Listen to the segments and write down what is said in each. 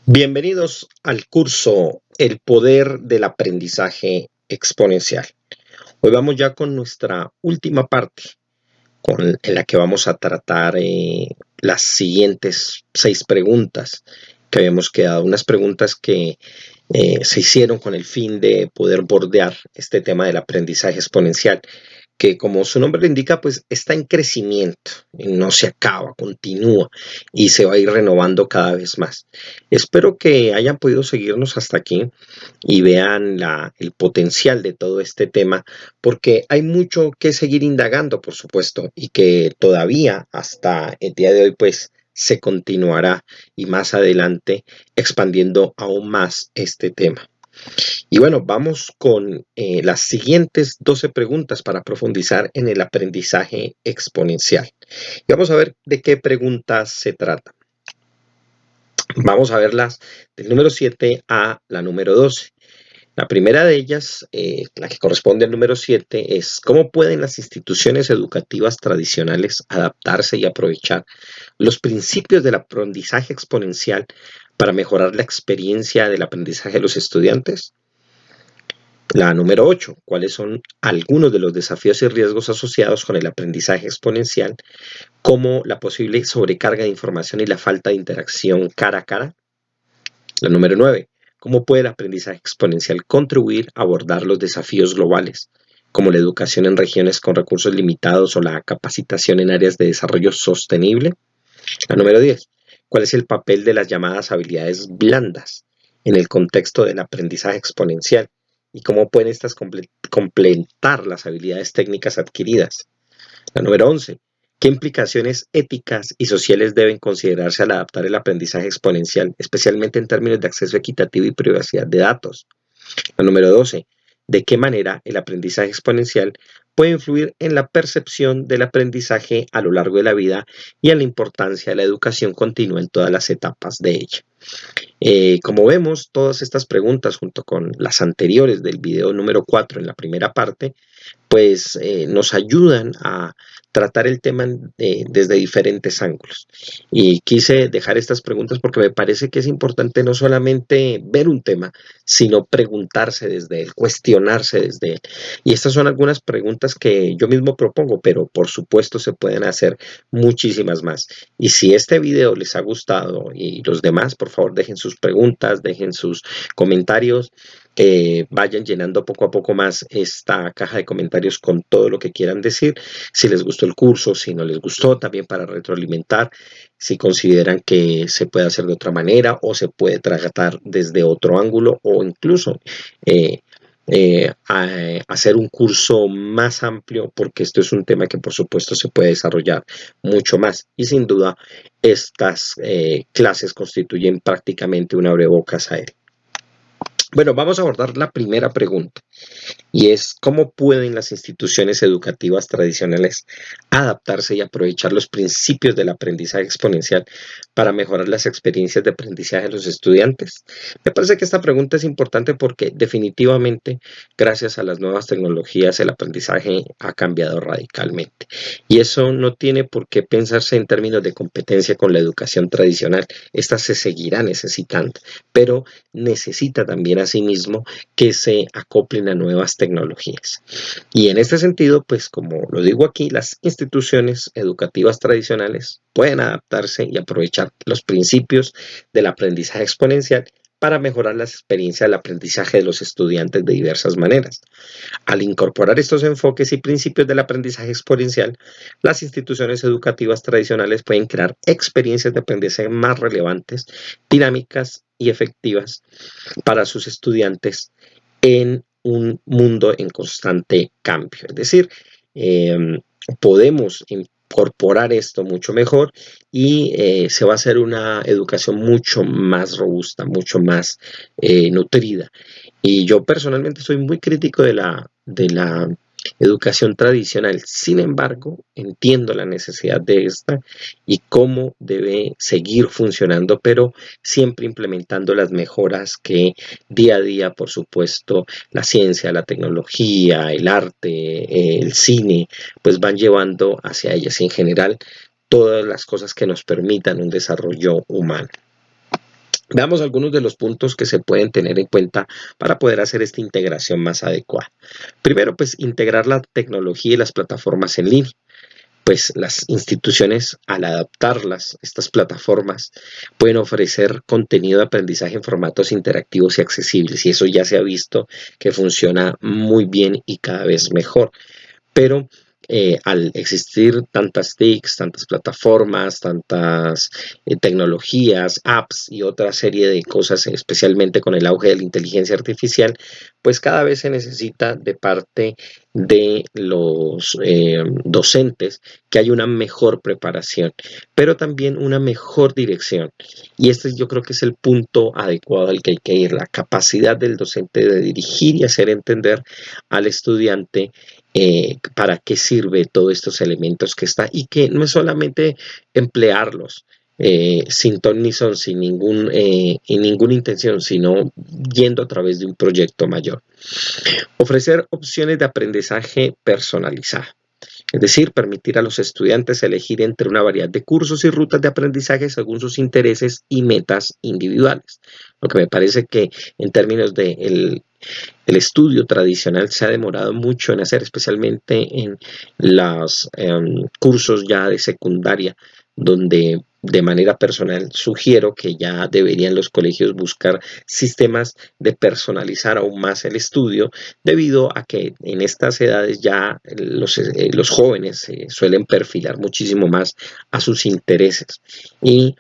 Bienvenidos al curso El poder del aprendizaje exponencial. Hoy vamos ya con nuestra última parte, en la que vamos a tratar las siguientes 6 preguntas que habíamos quedado. Unas preguntas que se hicieron con el fin de poder bordear este tema del aprendizaje exponencial, que como su nombre lo indica, pues está en crecimiento, no se acaba, continúa y se va a ir renovando cada vez más. Espero que hayan podido seguirnos hasta aquí y vean el potencial de todo este tema, porque hay mucho que seguir indagando, por supuesto, y que todavía hasta el día de hoy, pues se continuará y más adelante expandiendo aún más este tema. Y bueno, vamos con las siguientes 12 preguntas para profundizar en el aprendizaje exponencial. Y vamos a ver de qué preguntas se trata. Vamos a verlas del número 7 a la número 12. La primera de ellas, la que corresponde al número 7, es ¿cómo pueden las instituciones educativas tradicionales adaptarse y aprovechar los principios del aprendizaje exponencial para mejorar la experiencia del aprendizaje de los estudiantes? La número 8, ¿cuáles son algunos de los desafíos y riesgos asociados con el aprendizaje exponencial, como la posible sobrecarga de información y la falta de interacción cara a cara? La número 9, ¿cómo puede el aprendizaje exponencial contribuir a abordar los desafíos globales, como la educación en regiones con recursos limitados o la capacitación en áreas de desarrollo sostenible? La número 10, ¿cuál es el papel de las llamadas habilidades blandas en el contexto del aprendizaje exponencial y cómo pueden estas complementar las habilidades técnicas adquiridas? La número 11, ¿qué implicaciones éticas y sociales deben considerarse al adaptar el aprendizaje exponencial, especialmente en términos de acceso equitativo y privacidad de datos? La número 12, ¿de qué manera el aprendizaje exponencial puede influir en la percepción del aprendizaje a lo largo de la vida y en la importancia de la educación continua en todas las etapas de ella? Como vemos, todas estas preguntas, junto con las anteriores del video número 4 en la primera parte, pues nos ayudan a tratar el tema desde diferentes ángulos. Y quise dejar estas preguntas porque me parece que es importante no solamente ver un tema, sino preguntarse desde él, cuestionarse desde él. Y estas son algunas preguntas que yo mismo propongo, pero por supuesto se pueden hacer muchísimas más. Y si este video les ha gustado y los demás, por favor dejen sus preguntas, dejen sus comentarios, vayan llenando poco a poco más esta caja de comentarios con todo lo que quieran decir, si les gustó el curso, si no les gustó, también para retroalimentar, si consideran que se puede hacer de otra manera o se puede tratar desde otro ángulo o incluso hacer un curso más amplio, porque esto es un tema que por supuesto se puede desarrollar mucho más y sin duda estas clases constituyen prácticamente un abrebocas a él. Bueno, vamos a abordar la primera pregunta y es ¿cómo pueden las instituciones educativas tradicionales adaptarse y aprovechar los principios del aprendizaje exponencial para mejorar las experiencias de aprendizaje de los estudiantes? Me parece que esta pregunta es importante porque definitivamente gracias a las nuevas tecnologías el aprendizaje ha cambiado radicalmente y eso no tiene por qué pensarse en términos de competencia con la educación tradicional. Esta se seguirá necesitando, pero necesita también asimismo que se acoplen a nuevas tecnologías. Y en este sentido, pues como lo digo aquí, las instituciones educativas tradicionales pueden adaptarse y aprovechar los principios del aprendizaje exponencial para mejorar las experiencias del aprendizaje de los estudiantes de diversas maneras. Al incorporar estos enfoques y principios del aprendizaje exponencial, las instituciones educativas tradicionales pueden crear experiencias de aprendizaje más relevantes, dinámicas y efectivas para sus estudiantes en un mundo en constante cambio. Es decir, podemos incorporar esto mucho mejor y se va a hacer una educación mucho más robusta, mucho más nutrida. Y yo personalmente soy muy crítico de la educación tradicional. Sin embargo, entiendo la necesidad de esta y cómo debe seguir funcionando, pero siempre implementando las mejoras que día a día, por supuesto, la ciencia, la tecnología, el arte, el cine, pues van llevando hacia ellas y en general todas las cosas que nos permitan un desarrollo humano. Veamos algunos de los puntos que se pueden tener en cuenta para poder hacer esta integración más adecuada. Primero, pues integrar la tecnología y las plataformas en línea. Pues las instituciones, al adaptarlas, estas plataformas, pueden ofrecer contenido de aprendizaje en formatos interactivos y accesibles, y eso ya se ha visto que funciona muy bien y cada vez mejor. Pero al existir tantas TICs, tantas plataformas, tantas tecnologías, apps y otra serie de cosas, especialmente con el auge de la inteligencia artificial, pues cada vez se necesita de parte de los docentes que haya una mejor preparación, pero también una mejor dirección. Y este yo creo que es el punto adecuado al que hay que ir, la capacidad del docente de dirigir y hacer entender al estudiante para qué sirve todos estos elementos que está y que no es solamente emplearlos sin ton ni son, sin ninguna intención, sino yendo a través de un proyecto mayor. Ofrecer opciones de aprendizaje personalizada. Es decir, permitir a los estudiantes elegir entre una variedad de cursos y rutas de aprendizaje según sus intereses y metas individuales. Lo que me parece que en términos de el estudio tradicional se ha demorado mucho en hacer, especialmente en los cursos ya de secundaria, donde de manera personal sugiero que ya deberían los colegios buscar sistemas de personalizar aún más el estudio, debido a que en estas edades ya los jóvenes se suelen perfilar muchísimo más a sus intereses y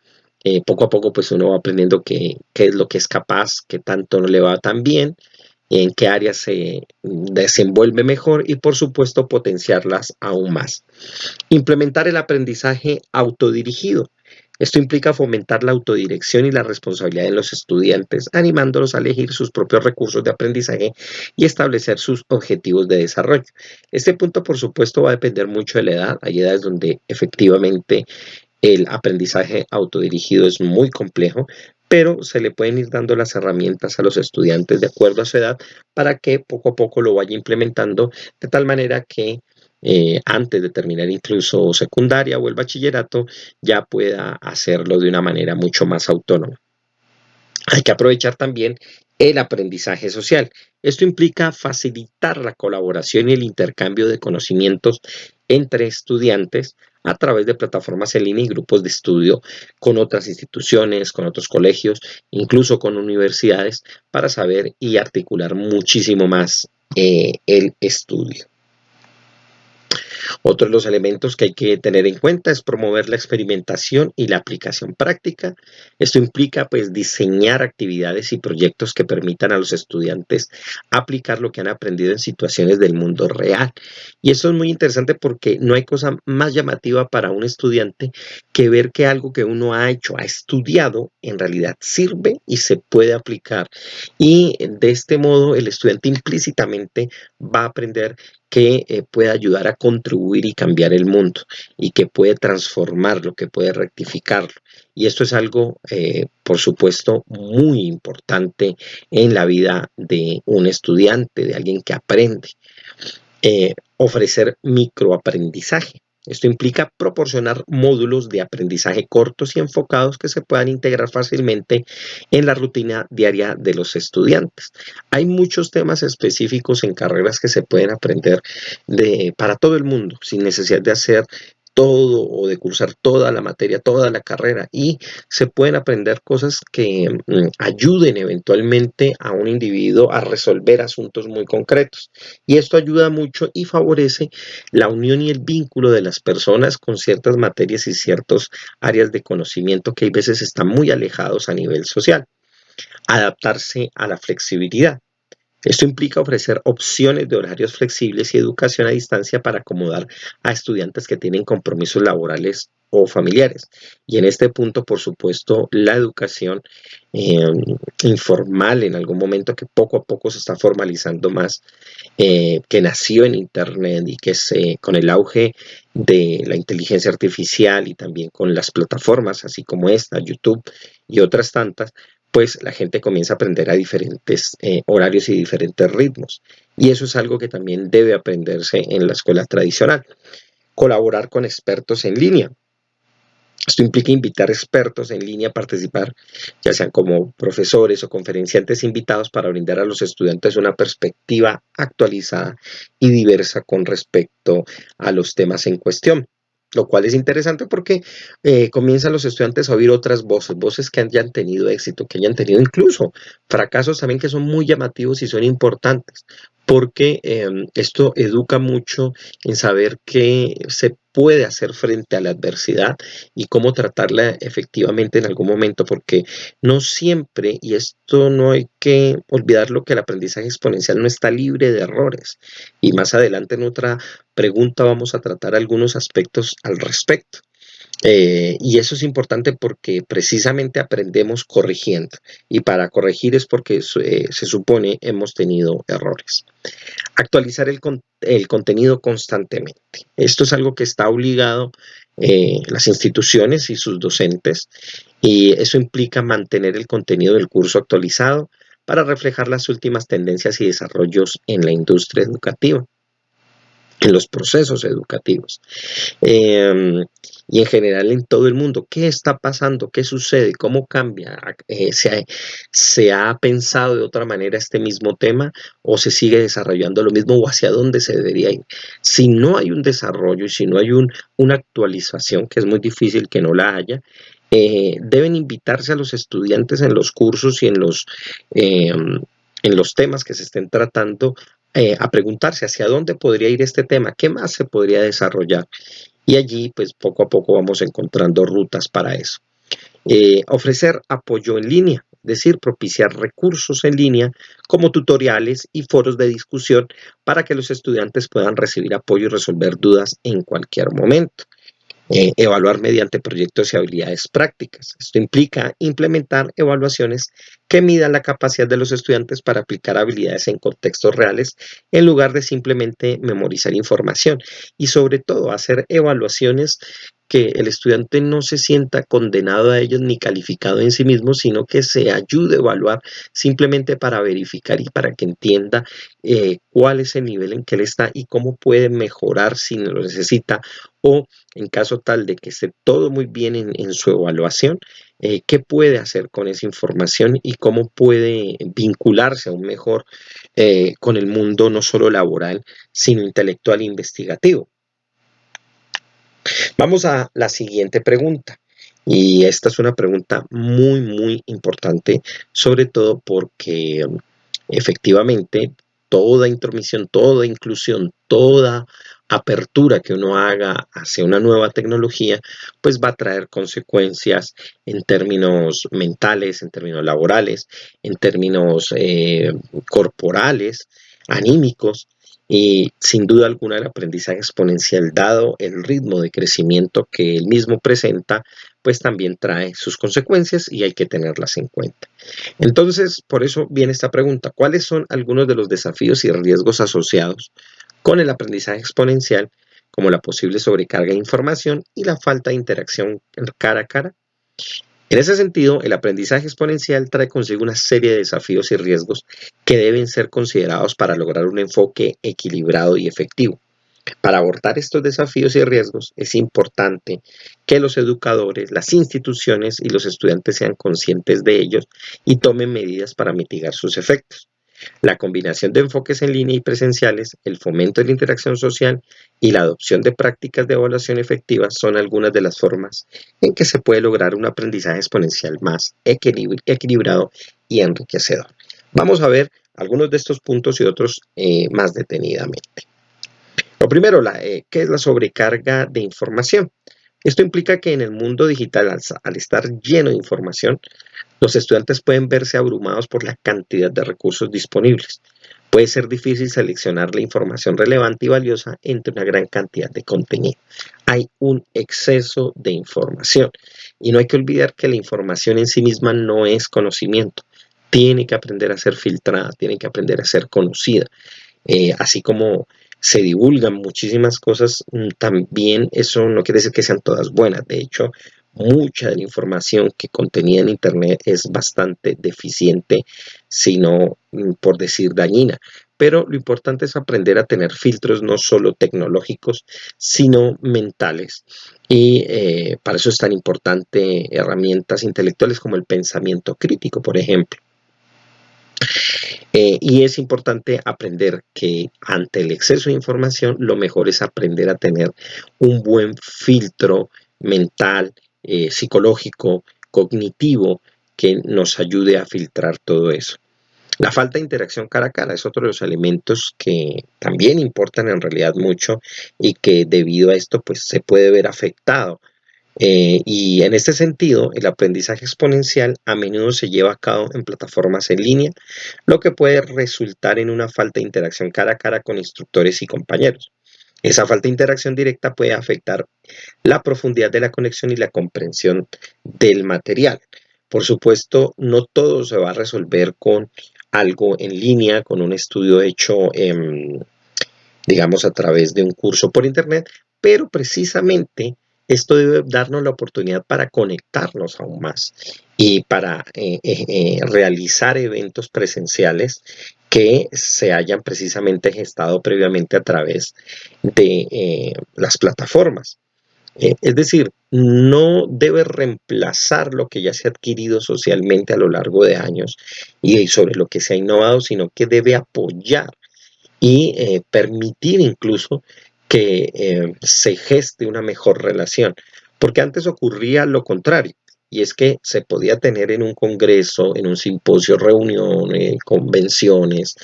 poco a poco pues uno va aprendiendo qué es lo que es capaz, qué tanto no le va tan bien, en qué áreas se desenvuelve mejor y por supuesto potenciarlas aún más. Implementar el aprendizaje autodirigido. Esto implica fomentar la autodirección y la responsabilidad de los estudiantes, animándolos a elegir sus propios recursos de aprendizaje y establecer sus objetivos de desarrollo. Este punto, por supuesto, va a depender mucho de la edad. Hay edades donde efectivamente el aprendizaje autodirigido es muy complejo, pero se le pueden ir dando las herramientas a los estudiantes de acuerdo a su edad para que poco a poco lo vaya implementando de tal manera que antes de terminar incluso secundaria o el bachillerato ya pueda hacerlo de una manera mucho más autónoma. Hay que aprovechar también el aprendizaje social. Esto implica facilitar la colaboración y el intercambio de conocimientos entre estudiantes a través de plataformas en línea y grupos de estudio con otras instituciones, con otros colegios, incluso con universidades, para saber y articular muchísimo más el estudio. Otro de los elementos que hay que tener en cuenta es promover la experimentación y la aplicación práctica. Esto implica pues diseñar actividades y proyectos que permitan a los estudiantes aplicar lo que han aprendido en situaciones del mundo real. Y eso es muy interesante porque no hay cosa más llamativa para un estudiante que ver que algo que uno ha hecho, ha estudiado, en realidad sirve y se puede aplicar. Y de este modo el estudiante implícitamente va a aprender que puede ayudar a contribuir y cambiar el mundo y que puede transformarlo, que puede rectificarlo. Y esto es algo, por supuesto, muy importante en la vida de un estudiante, de alguien que aprende. Ofrecer microaprendizaje. Esto implica proporcionar módulos de aprendizaje cortos y enfocados que se puedan integrar fácilmente en la rutina diaria de los estudiantes. Hay muchos temas específicos en carreras que se pueden aprender para todo el mundo, sin necesidad de hacer todo o de cursar toda la materia, toda la carrera, y se pueden aprender cosas que ayuden eventualmente a un individuo a resolver asuntos muy concretos. Y esto ayuda mucho y favorece la unión y el vínculo de las personas con ciertas materias y ciertas áreas de conocimiento que a veces están muy alejados a nivel social. Adaptarse a la flexibilidad. Esto implica ofrecer opciones de horarios flexibles y educación a distancia para acomodar a estudiantes que tienen compromisos laborales o familiares. Y en este punto, por supuesto, la educación eh, informal en algún momento que poco a poco se está formalizando más, que nació en Internet y que con el auge de la inteligencia artificial y también con las plataformas, así como esta, YouTube y otras tantas, pues la gente comienza a aprender a diferentes horarios y diferentes ritmos. Y eso es algo que también debe aprenderse en la escuela tradicional. Colaborar con expertos en línea. Esto implica invitar expertos en línea a participar, ya sean como profesores o conferenciantes invitados, para brindar a los estudiantes una perspectiva actualizada y diversa con respecto a los temas en cuestión. Lo cual es interesante porque comienzan los estudiantes a oír otras voces, voces que hayan tenido éxito, que hayan tenido incluso fracasos también que son muy llamativos y son importantes, porque esto educa mucho en saber qué se puede hacer frente a la adversidad y cómo tratarla efectivamente en algún momento, porque no siempre, y esto no hay que olvidarlo, que el aprendizaje exponencial no está libre de errores. Y más adelante en otra pregunta vamos a tratar algunos aspectos al respecto. Y eso es importante porque precisamente aprendemos corrigiendo. Y para corregir es porque se supone hemos tenido errores. Actualizar el contenido constantemente. Esto es algo que está obligado las instituciones y sus docentes, y eso implica mantener el contenido del curso actualizado para reflejar las últimas tendencias y desarrollos en la industria educativa, en los procesos educativos, eh, y en general en todo el mundo. ¿Qué está pasando? ¿Qué sucede? ¿Cómo cambia? ¿Se ha pensado de otra manera este mismo tema o se sigue desarrollando lo mismo o hacia dónde se debería ir? Si no hay un desarrollo y si no hay una actualización, que es muy difícil que no la haya, deben invitarse a los estudiantes en los cursos y en los temas que se estén tratando, a preguntarse hacia dónde podría ir este tema, qué más se podría desarrollar. Y allí, pues poco a poco vamos encontrando rutas para eso. Ofrecer apoyo en línea, es decir, propiciar recursos en línea como tutoriales y foros de discusión para que los estudiantes puedan recibir apoyo y resolver dudas en cualquier momento. Evaluar mediante proyectos y habilidades prácticas. Esto implica implementar evaluaciones que midan la capacidad de los estudiantes para aplicar habilidades en contextos reales en lugar de simplemente memorizar información, y sobre todo hacer evaluaciones que el estudiante no se sienta condenado a ellos ni calificado en sí mismo, sino que se ayude a evaluar simplemente para verificar y para que entienda cuál es el nivel en que él está y cómo puede mejorar si lo necesita, o en caso tal de que esté todo muy bien en su evaluación, qué puede hacer con esa información y cómo puede vincularse aún mejor con el mundo no solo laboral, sino intelectual e investigativo. Vamos a la siguiente pregunta. Y esta es una pregunta muy, muy importante, sobre todo porque efectivamente toda intromisión, toda inclusión, toda apertura que uno haga hacia una nueva tecnología, pues va a traer consecuencias en términos mentales, en términos laborales, en términos corporales, anímicos. Y sin duda alguna el aprendizaje exponencial, dado el ritmo de crecimiento que él mismo presenta, pues también trae sus consecuencias y hay que tenerlas en cuenta. Entonces, por eso viene esta pregunta: ¿cuáles son algunos de los desafíos y riesgos asociados con el aprendizaje exponencial, como la posible sobrecarga de información y la falta de interacción cara a cara? En ese sentido, el aprendizaje exponencial trae consigo una serie de desafíos y riesgos que deben ser considerados para lograr un enfoque equilibrado y efectivo. Para abordar estos desafíos y riesgos, es importante que los educadores, las instituciones y los estudiantes sean conscientes de ellos y tomen medidas para mitigar sus efectos. La combinación de enfoques en línea y presenciales, el fomento de la interacción social y la adopción de prácticas de evaluación efectivas son algunas de las formas en que se puede lograr un aprendizaje exponencial más equilibrado y enriquecedor. Vamos a ver algunos de estos puntos y otros más detenidamente. Lo primero, ¿qué es la sobrecarga de información? Esto implica que en el mundo digital, al estar lleno de información, los estudiantes pueden verse abrumados por la cantidad de recursos disponibles. Puede ser difícil seleccionar la información relevante y valiosa entre una gran cantidad de contenido. Hay un exceso de información y no hay que olvidar que la información en sí misma no es conocimiento. Tiene que aprender a ser filtrada, tiene que aprender a ser conocida. Así como se divulgan muchísimas cosas, también eso no quiere decir que sean todas buenas. De hecho, mucha de la información que contenía en Internet es bastante deficiente, sino por decir dañina. Pero lo importante es aprender a tener filtros no solo tecnológicos, sino mentales. Y para eso es tan importante herramientas intelectuales como el pensamiento crítico, por ejemplo. Y es importante aprender que ante el exceso de información, lo mejor es aprender a tener un buen filtro mental, psicológico, cognitivo, que nos ayude a filtrar todo eso. La falta de interacción cara a cara es otro de los elementos que también importan en realidad mucho y que debido a esto pues se puede ver afectado. Y en este sentido, el aprendizaje exponencial a menudo se lleva a cabo en plataformas en línea, lo que puede resultar en una falta de interacción cara a cara con instructores y compañeros. Esa falta de interacción directa puede afectar la profundidad de la conexión y la comprensión del material. Por supuesto, no todo se va a resolver con algo en línea, con un estudio hecho, digamos, a través de un curso por internet, pero precisamente esto debe darnos la oportunidad para conectarnos aún más y para realizar eventos presenciales que se hayan precisamente gestado previamente a través de las plataformas. Es decir, no debe reemplazar lo que ya se ha adquirido socialmente a lo largo de años y sobre lo que se ha innovado, sino que debe apoyar y permitir incluso que se geste una mejor relación. Porque antes ocurría lo contrario, y es que se podía tener en un congreso, en un simposio, reuniones, convenciones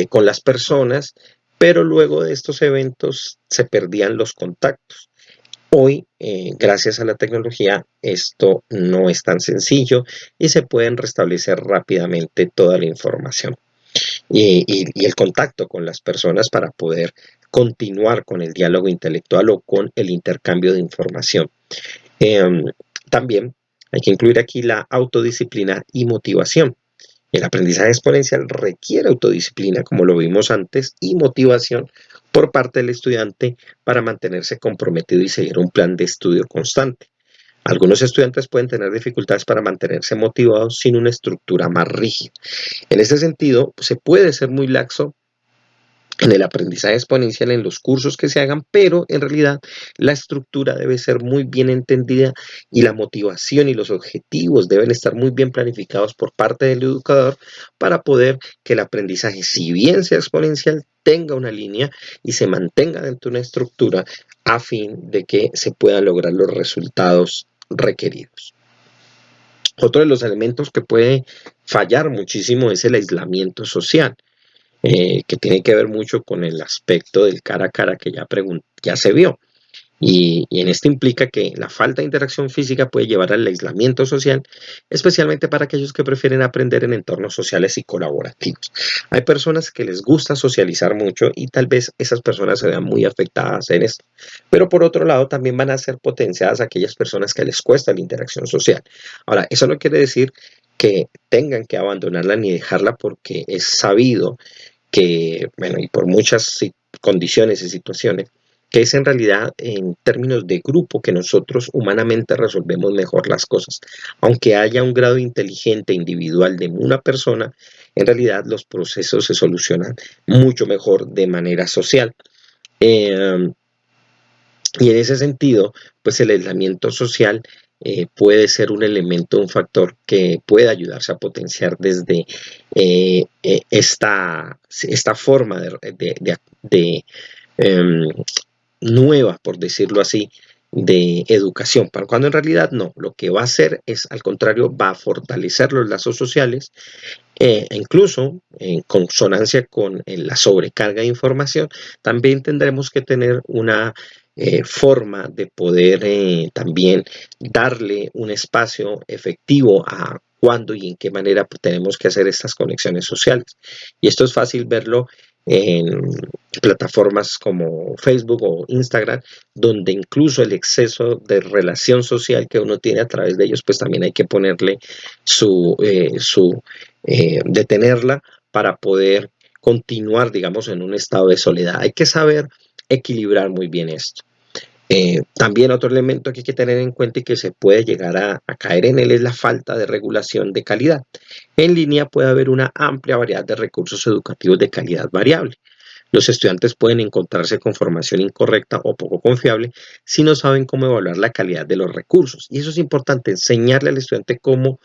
con las personas, pero luego de estos eventos se perdían los contactos. Hoy, gracias a la tecnología, esto no es tan sencillo y se pueden restablecer rápidamente toda la información y el contacto con las personas para poder continuar con el diálogo intelectual o con el intercambio de información. Eh, También hay que incluir aquí la autodisciplina y motivación. El aprendizaje exponencial requiere autodisciplina, como lo vimos antes, y motivación por parte del estudiante para mantenerse comprometido y seguir un plan de estudio constante. Algunos estudiantes pueden tener dificultades para mantenerse motivados sin una estructura más rígida. En este sentido, se puede ser muy laxo en el aprendizaje exponencial en los cursos que se hagan, pero en realidad la estructura debe ser muy bien entendida y la motivación y los objetivos deben estar muy bien planificados por parte del educador para poder que el aprendizaje, si bien sea exponencial, tenga una línea y se mantenga dentro de una estructura a fin de que se puedan lograr los resultados requeridos. Otro de los elementos que puede fallar muchísimo es el aislamiento social, que tiene que ver mucho con el aspecto del cara a cara que ya se vio. Y en esto implica que la falta de interacción física puede llevar al aislamiento social, especialmente para aquellos que prefieren aprender en entornos sociales y colaborativos. Hay personas que les gusta socializar mucho y tal vez esas personas se vean muy afectadas en esto. Pero por otro lado, también van a ser potenciadas aquellas personas que les cuesta la interacción social. Ahora, eso no quiere decir que tengan que abandonarla ni dejarla porque es sabido que, bueno, y por muchas condiciones y situaciones, que es en realidad en términos de grupo que nosotros humanamente resolvemos mejor las cosas. Aunque haya un grado inteligente individual de una persona, en realidad los procesos se solucionan mucho mejor de manera social. Eh, y en ese sentido, pues el aislamiento social puede ser un elemento, un factor que puede ayudarse a potenciar desde esta forma de em, nueva, por decirlo así, de educación, cuando en realidad no, lo que va a hacer es, al contrario, va a fortalecer los lazos sociales, incluso en consonancia con la sobrecarga de información, también tendremos que tener una forma de poder también darle un espacio efectivo a cuándo y en qué manera tenemos que hacer estas conexiones sociales. Y esto es fácil verlo en plataformas como Facebook o Instagram, donde incluso el exceso de relación social que uno tiene a través de ellos, pues también hay que ponerle su detenerla para poder continuar, digamos, en un estado de soledad. Hay que saber equilibrar muy bien esto. También otro elemento que hay que tener en cuenta y que se puede llegar a caer en él es la falta de regulación de calidad. En línea puede haber una amplia variedad de recursos educativos de calidad variable. Los estudiantes pueden encontrarse con formación incorrecta o poco confiable si no saben cómo evaluar la calidad de los recursos. Y eso es importante, enseñarle al estudiante cómo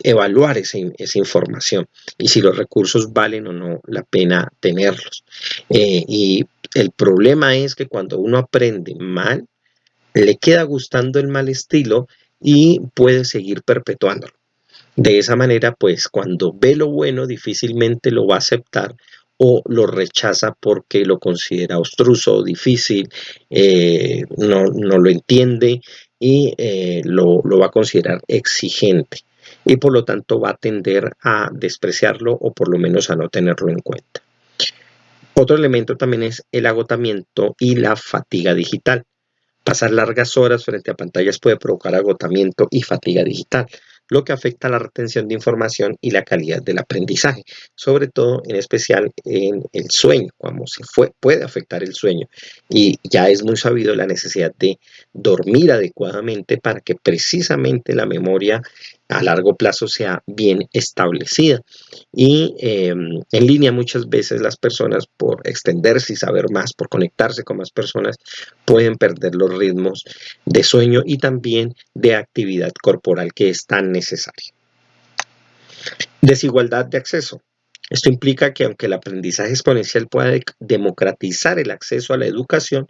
evaluar esa información y si los recursos valen o no la pena tenerlos. Y el problema es que cuando uno aprende mal, le queda gustando el mal estilo y puede seguir perpetuándolo. De esa manera, pues cuando ve lo bueno, difícilmente lo va a aceptar o lo rechaza porque lo considera obstruso, difícil, no lo entiende y lo va a considerar exigente. Y por lo tanto va a tender a despreciarlo o por lo menos a no tenerlo en cuenta. Otro elemento también es el agotamiento y la fatiga digital. Pasar largas horas frente a pantallas puede provocar agotamiento y fatiga digital, lo que afecta la retención de información y la calidad del aprendizaje, sobre todo en especial en el sueño, como puede afectar el sueño. Y ya es muy sabido la necesidad de dormir adecuadamente para que precisamente la memoria a largo plazo sea bien establecida. Y en línea muchas veces las personas por extenderse y saber más, por conectarse con más personas, pueden perder los ritmos de sueño y también de actividad corporal que es tan necesaria. Desigualdad de acceso. Esto implica que aunque el aprendizaje exponencial pueda democratizar el acceso a la educación,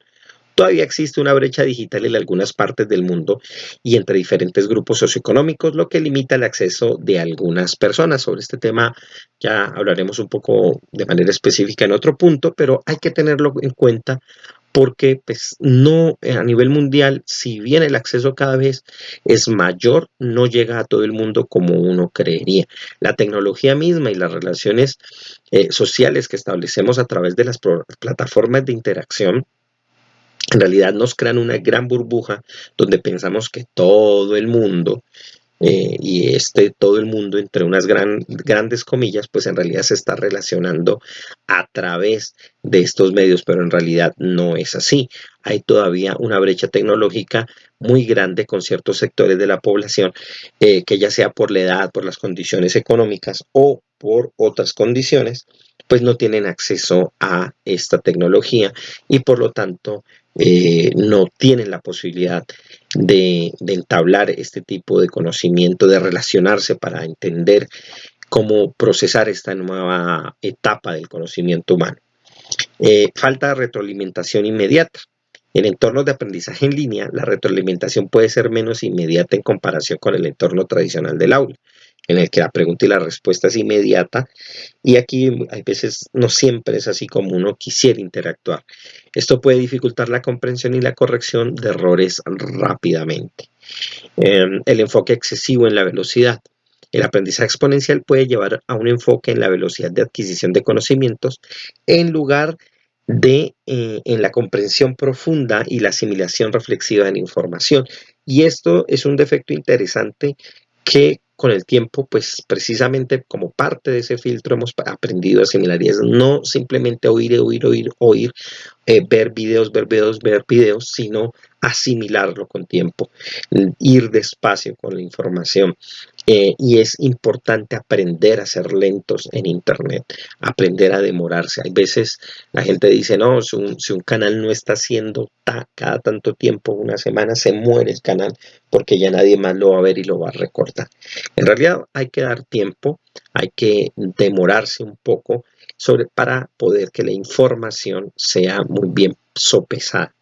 todavía existe una brecha digital en algunas partes del mundo y entre diferentes grupos socioeconómicos, lo que limita el acceso de algunas personas. Sobre este tema ya hablaremos un poco de manera específica en otro punto, pero hay que tenerlo en cuenta porque pues no a nivel mundial, si bien el acceso cada vez es mayor, no llega a todo el mundo como uno creería. La tecnología misma y las relaciones sociales que establecemos a través de las plataformas de interacción en realidad nos crean una gran burbuja donde pensamos que todo el mundo y todo el mundo entre unas grandes comillas, pues en realidad se está relacionando a través de estos medios, pero en realidad no es así. Hay todavía una brecha tecnológica muy grande con ciertos sectores de la población, que ya sea por la edad, por las condiciones económicas o por otras condiciones, pues no tienen acceso a esta tecnología y por lo tanto no tienen la posibilidad de entablar este tipo de conocimiento, de relacionarse para entender cómo procesar esta nueva etapa del conocimiento humano. Falta de retroalimentación inmediata. En entornos de aprendizaje en línea, la retroalimentación puede ser menos inmediata en comparación con el entorno tradicional del aula, en el que la pregunta y la respuesta es inmediata y aquí a veces no siempre es así como uno quisiera interactuar. Esto puede dificultar la comprensión y la corrección de errores rápidamente. El enfoque excesivo en la velocidad. El aprendizaje exponencial puede llevar a un enfoque en la velocidad de adquisición de conocimientos en lugar de en la comprensión profunda y la asimilación reflexiva de la información. Y esto es un defecto interesante que con el tiempo, pues precisamente como parte de ese filtro hemos aprendido a asimilar y es no simplemente oír, ver videos, sino asimilarlo con tiempo, ir despacio con la información. Y es importante aprender a ser lentos en Internet, aprender a demorarse. Hay veces la gente dice, no, si un canal no está haciendo cada tanto tiempo, una semana, se muere el canal porque ya nadie más lo va a ver y lo va a recortar. En realidad hay que dar tiempo, hay que demorarse un poco para poder que la información sea muy bien sopesada.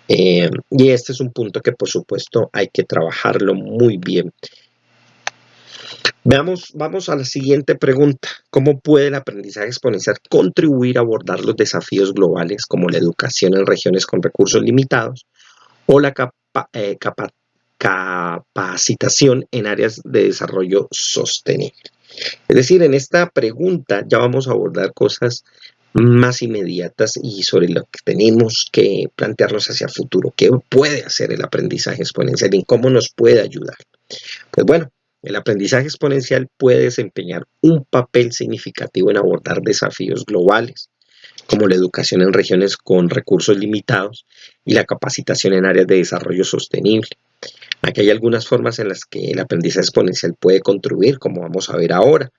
Y este es un punto que por supuesto hay que trabajarlo muy bien. Vamos a la siguiente pregunta. ¿Cómo puede el aprendizaje exponencial contribuir a abordar los desafíos globales como la educación en regiones con recursos limitados o la capacitación en áreas de desarrollo sostenible? Es decir, en esta pregunta ya vamos a abordar cosas más inmediatas y sobre lo que tenemos que plantearnos hacia el futuro. ¿Qué puede hacer el aprendizaje exponencial y cómo nos puede ayudar? Pues bueno, el aprendizaje exponencial puede desempeñar un papel significativo en abordar desafíos globales. como la educación en regiones con recursos limitados y la capacitación en áreas de desarrollo sostenible. Aquí hay algunas formas en las que el aprendizaje exponencial puede contribuir, como vamos a ver ahora,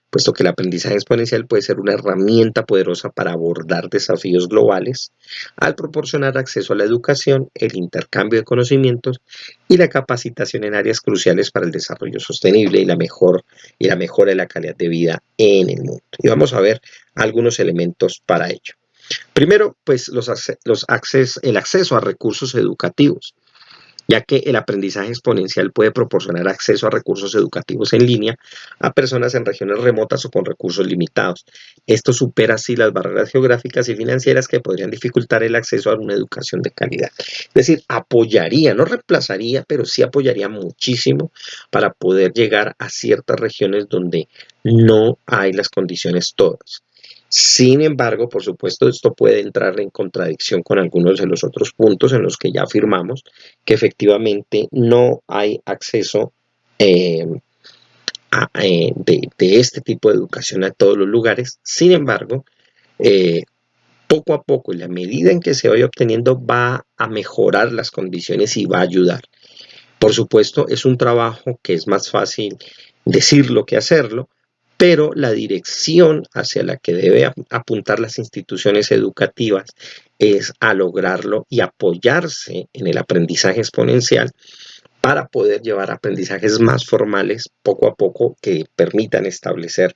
puesto que el aprendizaje exponencial puede ser una herramienta poderosa para abordar desafíos globales al proporcionar acceso a la educación, el intercambio de conocimientos y la capacitación en áreas cruciales para el desarrollo sostenible y la mejora de la calidad de vida en el mundo. Y vamos a ver algunos elementos para ello. Primero, pues el acceso a recursos educativos, ya que el aprendizaje exponencial puede proporcionar acceso a recursos educativos en línea a personas en regiones remotas o con recursos limitados. Esto supera así las barreras geográficas y financieras que podrían dificultar el acceso a una educación de calidad. Es decir, apoyaría, no reemplazaría, pero sí apoyaría muchísimo para poder llegar a ciertas regiones donde no hay las condiciones todas. Sin embargo, por supuesto, esto puede entrar en contradicción con algunos de los otros puntos en los que ya afirmamos que efectivamente no hay acceso eh, de este tipo de educación a todos los lugares. Sin embargo, eh, poco a poco, en la medida en que se vaya obteniendo, va a mejorar las condiciones y va a ayudar. Por supuesto, es un trabajo que es más fácil decirlo que hacerlo, pero la dirección hacia la que debe apuntar las instituciones educativas es a lograrlo y apoyarse en el aprendizaje exponencial para poder llevar aprendizajes más formales poco a poco que permitan establecer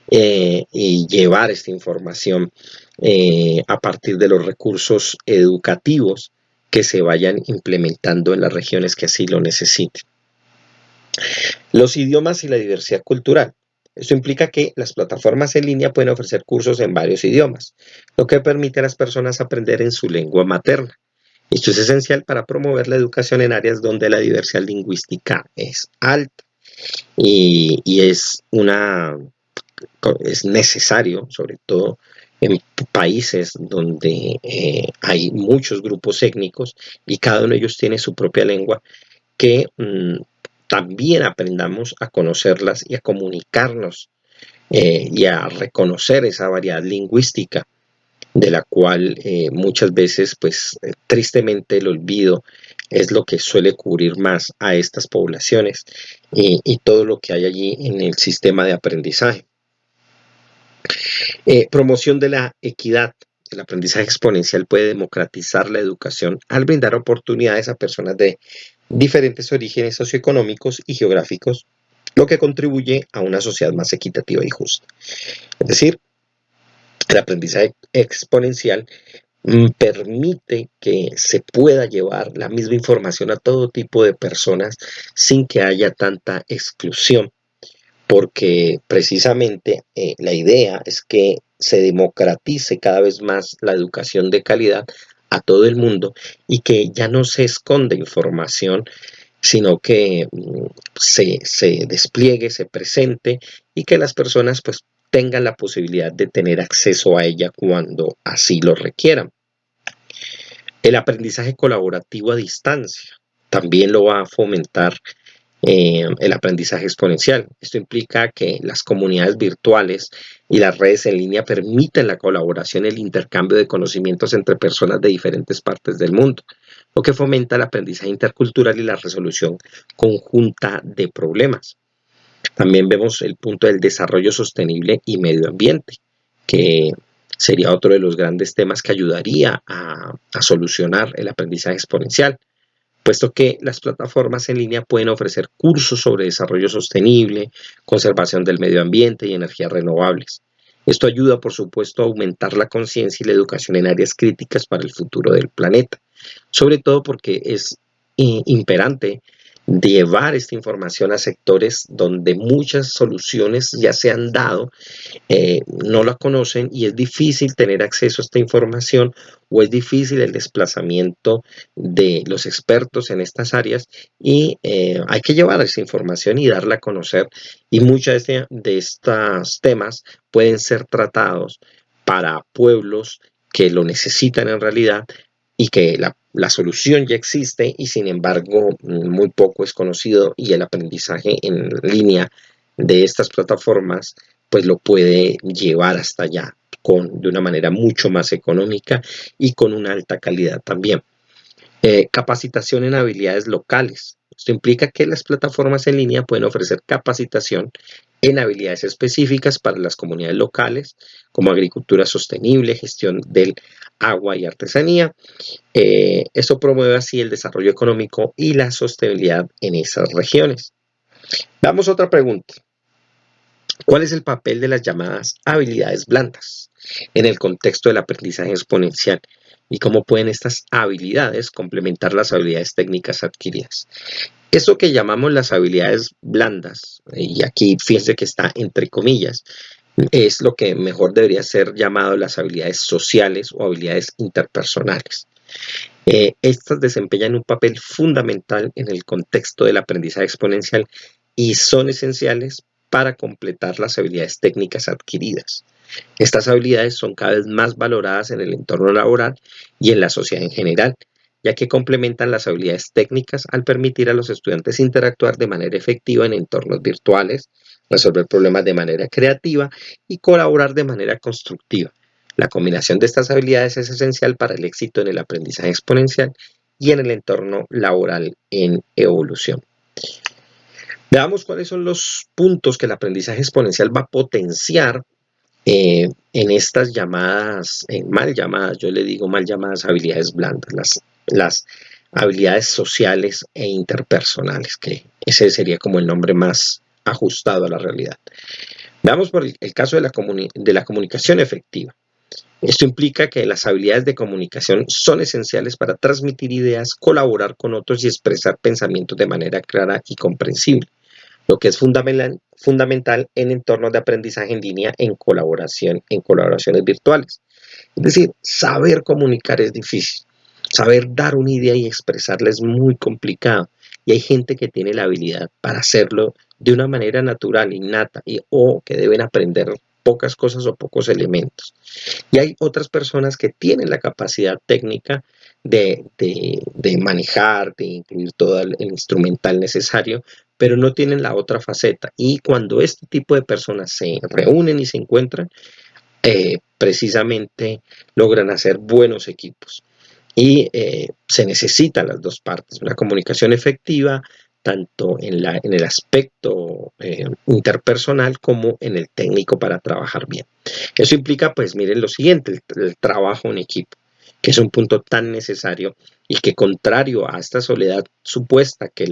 y llevar esta información a partir de los recursos educativos que se vayan implementando en las regiones que así lo necesiten. Los idiomas y la diversidad cultural. Esto implica que las plataformas en línea pueden ofrecer cursos en varios idiomas, lo que permite a las personas aprender en su lengua materna. Esto es esencial para promover la educación en áreas donde la diversidad lingüística es alta y es necesario, sobre todo en países donde hay muchos grupos étnicos y cada uno de ellos tiene su propia lengua, que también aprendamos a conocerlas y a comunicarnos y a reconocer esa variedad lingüística de la cual muchas veces, pues tristemente el olvido es lo que suele cubrir más a estas poblaciones y todo lo que hay allí en el sistema de aprendizaje. Promoción de la equidad. El aprendizaje exponencial puede democratizar la educación al brindar oportunidades a personas de diferentes orígenes socioeconómicos y geográficos, lo que contribuye a una sociedad más equitativa y justa. Es decir, el aprendizaje exponencial permite que se pueda llevar la misma información a todo tipo de personas sin que haya tanta exclusión, porque precisamente la idea es que se democratice cada vez más la educación de calidad a todo el mundo y que ya no se esconda información, sino que se despliegue, se presente y que las personas pues tengan la posibilidad de tener acceso a ella cuando así lo requieran. El aprendizaje colaborativo a distancia también lo va a fomentar el aprendizaje exponencial. Esto implica que las comunidades virtuales y las redes en línea permiten la colaboración y el intercambio de conocimientos entre personas de diferentes partes del mundo, lo que fomenta el aprendizaje intercultural y la resolución conjunta de problemas. También vemos el punto del desarrollo sostenible y medio ambiente, que sería otro de los grandes temas que ayudaría a solucionar el aprendizaje exponencial, puesto que las plataformas en línea pueden ofrecer cursos sobre desarrollo sostenible, conservación del medio ambiente y energías renovables. Esto ayuda, por supuesto, a aumentar la conciencia y la educación en áreas críticas para el futuro del planeta, sobre todo porque es imperante llevar esta información a sectores donde muchas soluciones ya se han dado, no la conocen y es difícil tener acceso a esta información o es difícil el desplazamiento de los expertos en estas áreas y hay que llevar esa información y darla a conocer y muchos de estos temas pueden ser tratados para pueblos que lo necesitan en realidad y que la solución ya existe y sin embargo muy poco es conocido y el aprendizaje en línea de estas plataformas pues lo puede llevar hasta allá. de una manera mucho más económica y con una alta calidad también. Capacitación en habilidades locales. Esto implica que las plataformas en línea pueden ofrecer capacitación en habilidades específicas para las comunidades locales, como agricultura sostenible, gestión del agua y artesanía. Esto promueve así el desarrollo económico y la sostenibilidad en esas regiones. Damos otra pregunta. ¿Cuál es el papel de las llamadas habilidades blandas en el contexto del aprendizaje exponencial? ¿Y cómo pueden estas habilidades complementar las habilidades técnicas adquiridas? Eso que llamamos las habilidades blandas, y aquí fíjense que está entre comillas, es lo que mejor debería ser llamado las habilidades sociales o habilidades interpersonales. Estas desempeñan un papel fundamental en el contexto del aprendizaje exponencial y son esenciales para completar las habilidades técnicas adquiridas. Estas habilidades son cada vez más valoradas en el entorno laboral y en la sociedad en general, ya que complementan las habilidades técnicas al permitir a los estudiantes interactuar de manera efectiva en entornos virtuales, resolver problemas de manera creativa y colaborar de manera constructiva. La combinación de estas habilidades es esencial para el éxito en el aprendizaje exponencial y en el entorno laboral en evolución. Veamos cuáles son los puntos que el aprendizaje exponencial va a potenciar en estas llamadas, mal llamadas, yo le digo mal llamadas habilidades blandas, las habilidades sociales e interpersonales, que ese sería como el nombre más ajustado a la realidad. Veamos por el caso de la comunicación efectiva. Esto implica que las habilidades de comunicación son esenciales para transmitir ideas, colaborar con otros y expresar pensamientos de manera clara y comprensible, lo que es fundamental en entornos de aprendizaje en línea en colaboraciones virtuales. Es decir, saber comunicar es difícil, saber dar una idea y expresarla es muy complicado, y hay gente que tiene la habilidad para hacerlo de una manera natural, innata, o que deben aprender pocas cosas o pocos elementos. Y hay otras personas que tienen la capacidad técnica de manejar, de incluir todo el instrumental necesario, pero no tienen la otra faceta. Y cuando este tipo de personas se reúnen y se encuentran, precisamente logran hacer buenos equipos. Y se necesitan las dos partes, una comunicación efectiva, tanto en el aspecto interpersonal como en el técnico para trabajar bien. Eso implica, pues miren lo siguiente, el trabajo en equipo, que es un punto tan necesario y que contrario a esta soledad supuesta que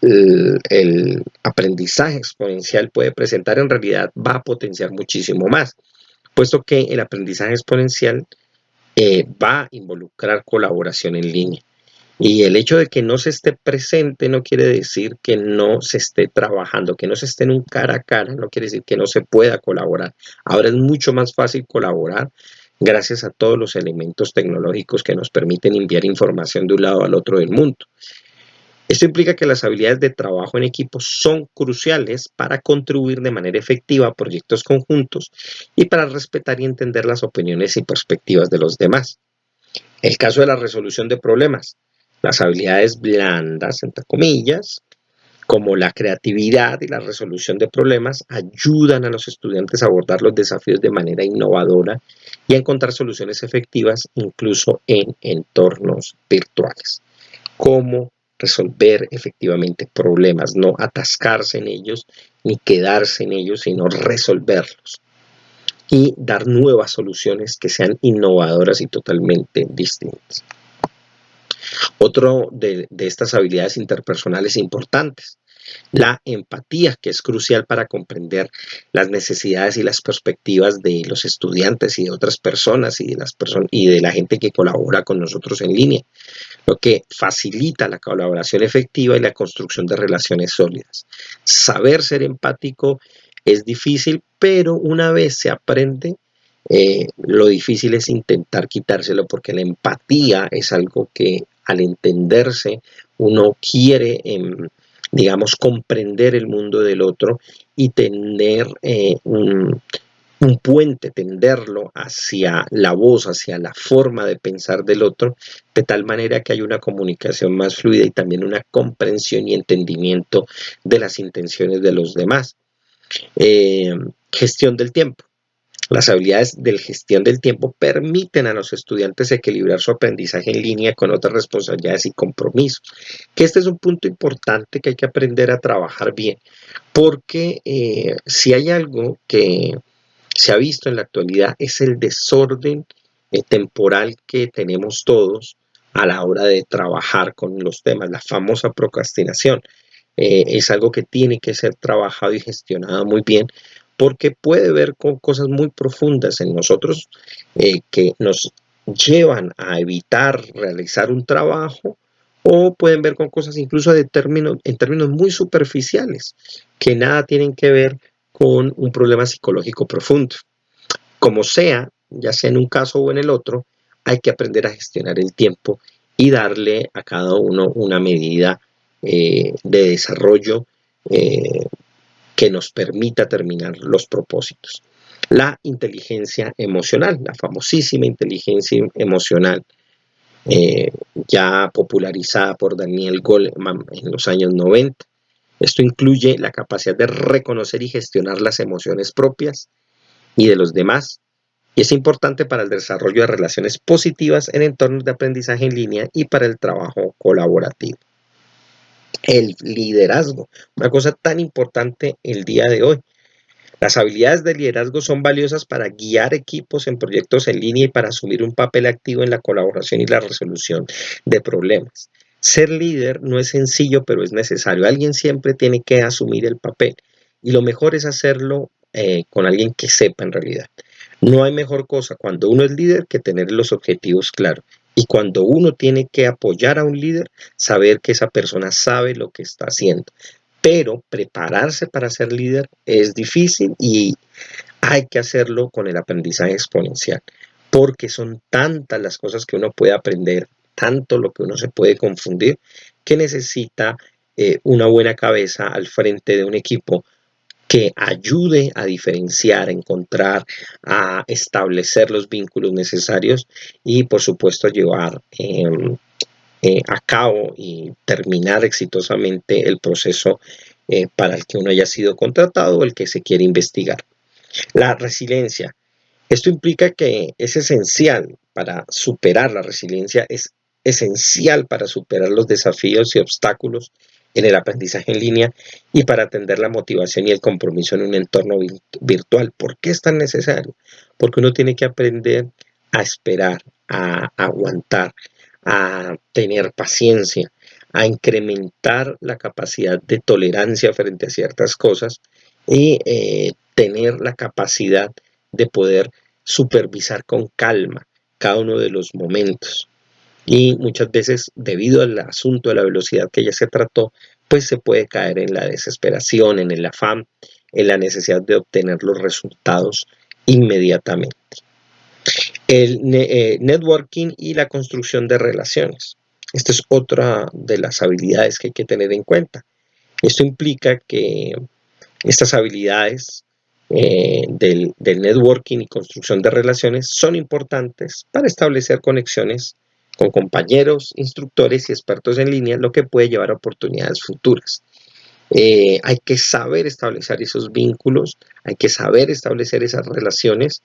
el aprendizaje exponencial puede presentar, en realidad va a potenciar muchísimo más, puesto que el aprendizaje exponencial va a involucrar colaboración en línea. Y el hecho de que no se esté presente no quiere decir que no se esté trabajando, que no se esté en un cara a cara, no quiere decir que no se pueda colaborar. Ahora es mucho más fácil colaborar gracias a todos los elementos tecnológicos que nos permiten enviar información de un lado al otro del mundo. Esto implica que las habilidades de trabajo en equipo son cruciales para contribuir de manera efectiva a proyectos conjuntos y para respetar y entender las opiniones y perspectivas de los demás. El caso de la resolución de problemas. Las habilidades blandas, entre comillas, como la creatividad y la resolución de problemas, ayudan a los estudiantes a abordar los desafíos de manera innovadora y a encontrar soluciones efectivas incluso en entornos virtuales. ¿Cómo resolver efectivamente problemas? No atascarse en ellos ni quedarse en ellos, sino resolverlos y dar nuevas soluciones que sean innovadoras y totalmente distintas. Otro de estas habilidades interpersonales importantes, la empatía, que es crucial para comprender las necesidades y las perspectivas de los estudiantes y de otras personas y de la gente que colabora con nosotros en línea, lo que facilita la colaboración efectiva y la construcción de relaciones sólidas. Saber ser empático es difícil, pero una vez se aprende, lo difícil es intentar quitárselo, porque la empatía es algo que al entenderse uno quiere, digamos, comprender el mundo del otro y tener un puente, tenderlo hacia la voz, hacia la forma de pensar del otro, de tal manera que haya una comunicación más fluida y también una comprensión y entendimiento de las intenciones de los demás. Gestión del tiempo. Las habilidades de gestión del tiempo permiten a los estudiantes equilibrar su aprendizaje en línea con otras responsabilidades y compromisos. Que este es un punto importante que hay que aprender a trabajar bien, porque si hay algo que se ha visto en la actualidad es el desorden temporal que tenemos todos a la hora de trabajar con los temas, la famosa procrastinación. Es algo que tiene que ser trabajado y gestionado muy bien porque puede ver con cosas muy profundas en nosotros que nos llevan a evitar realizar un trabajo o pueden ver con cosas incluso en términos muy superficiales que nada tienen que ver con un problema psicológico profundo. Como sea, ya sea en un caso o en el otro, hay que aprender a gestionar el tiempo y darle a cada uno una medida de desarrollo que nos permita terminar los propósitos. La inteligencia emocional, la famosísima inteligencia emocional, ya popularizada por Daniel Goleman en los años 90. Esto incluye la capacidad de reconocer y gestionar las emociones propias y de los demás, y es importante para el desarrollo de relaciones positivas en entornos de aprendizaje en línea y para el trabajo colaborativo. El liderazgo, una cosa tan importante el día de hoy. Las habilidades de liderazgo son valiosas para guiar equipos en proyectos en línea y para asumir un papel activo en la colaboración y la resolución de problemas. Ser líder no es sencillo, pero es necesario. Alguien siempre tiene que asumir el papel y lo mejor es hacerlo con alguien que sepa en realidad. No hay mejor cosa cuando uno es líder que tener los objetivos claros. Y cuando uno tiene que apoyar a un líder, saber que esa persona sabe lo que está haciendo. Pero prepararse para ser líder es difícil y hay que hacerlo con el aprendizaje exponencial, porque son tantas las cosas que uno puede aprender, tanto lo que uno se puede confundir, que necesita una buena cabeza al frente de un equipo que ayude a diferenciar, a encontrar, a establecer los vínculos necesarios y por supuesto llevar a cabo y terminar exitosamente el proceso para el que uno haya sido contratado o el que se quiere investigar. La resiliencia. Esto implica que es esencial para superar la resiliencia, es esencial para superar los desafíos y obstáculos en el aprendizaje en línea y para atender la motivación y el compromiso en un entorno virtual. ¿Por qué es tan necesario? Porque uno tiene que aprender a esperar, a aguantar, a tener paciencia, a incrementar la capacidad de tolerancia frente a ciertas cosas y tener la capacidad de poder supervisar con calma cada uno de los momentos. Y muchas veces, debido al asunto de la velocidad que ya se trató, pues se puede caer en la desesperación, en el afán, en la necesidad de obtener los resultados inmediatamente. El networking y la construcción de relaciones. Esta es otra de las habilidades que hay que tener en cuenta. Esto implica que estas habilidades del networking y construcción de relaciones son importantes para establecer conexiones con compañeros, instructores y expertos en línea, lo que puede llevar a oportunidades futuras. Hay que saber establecer esos vínculos, hay que saber establecer esas relaciones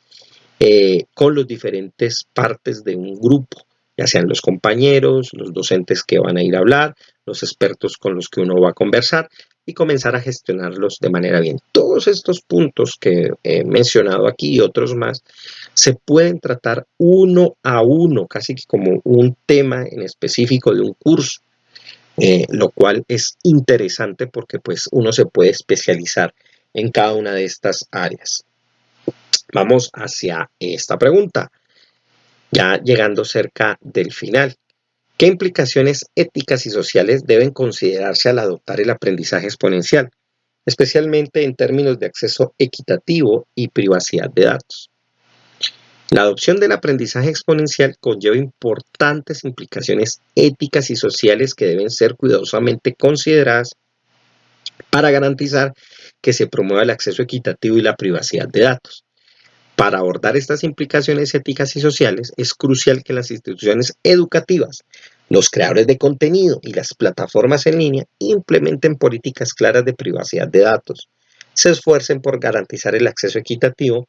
con los diferentes partes de un grupo, ya sean los compañeros, los docentes que van a ir a hablar, los expertos con los que uno va a conversar y comenzar a gestionarlos de manera bien. Todos estos puntos que he mencionado aquí y otros más se pueden tratar uno a uno, casi como un tema en específico de un curso, lo cual es interesante porque pues uno se puede especializar en cada una de estas áreas. Vamos hacia esta pregunta, ya llegando cerca del final. ¿Qué implicaciones éticas y sociales deben considerarse al adoptar el aprendizaje exponencial, especialmente en términos de acceso equitativo y privacidad de datos? La adopción del aprendizaje exponencial conlleva importantes implicaciones éticas y sociales que deben ser cuidadosamente consideradas para garantizar que se promueva el acceso equitativo y la privacidad de datos. Para abordar estas implicaciones éticas y sociales, es crucial que las instituciones educativas, los creadores de contenido y las plataformas en línea implementen políticas claras de privacidad de datos, se esfuercen por garantizar el acceso equitativo,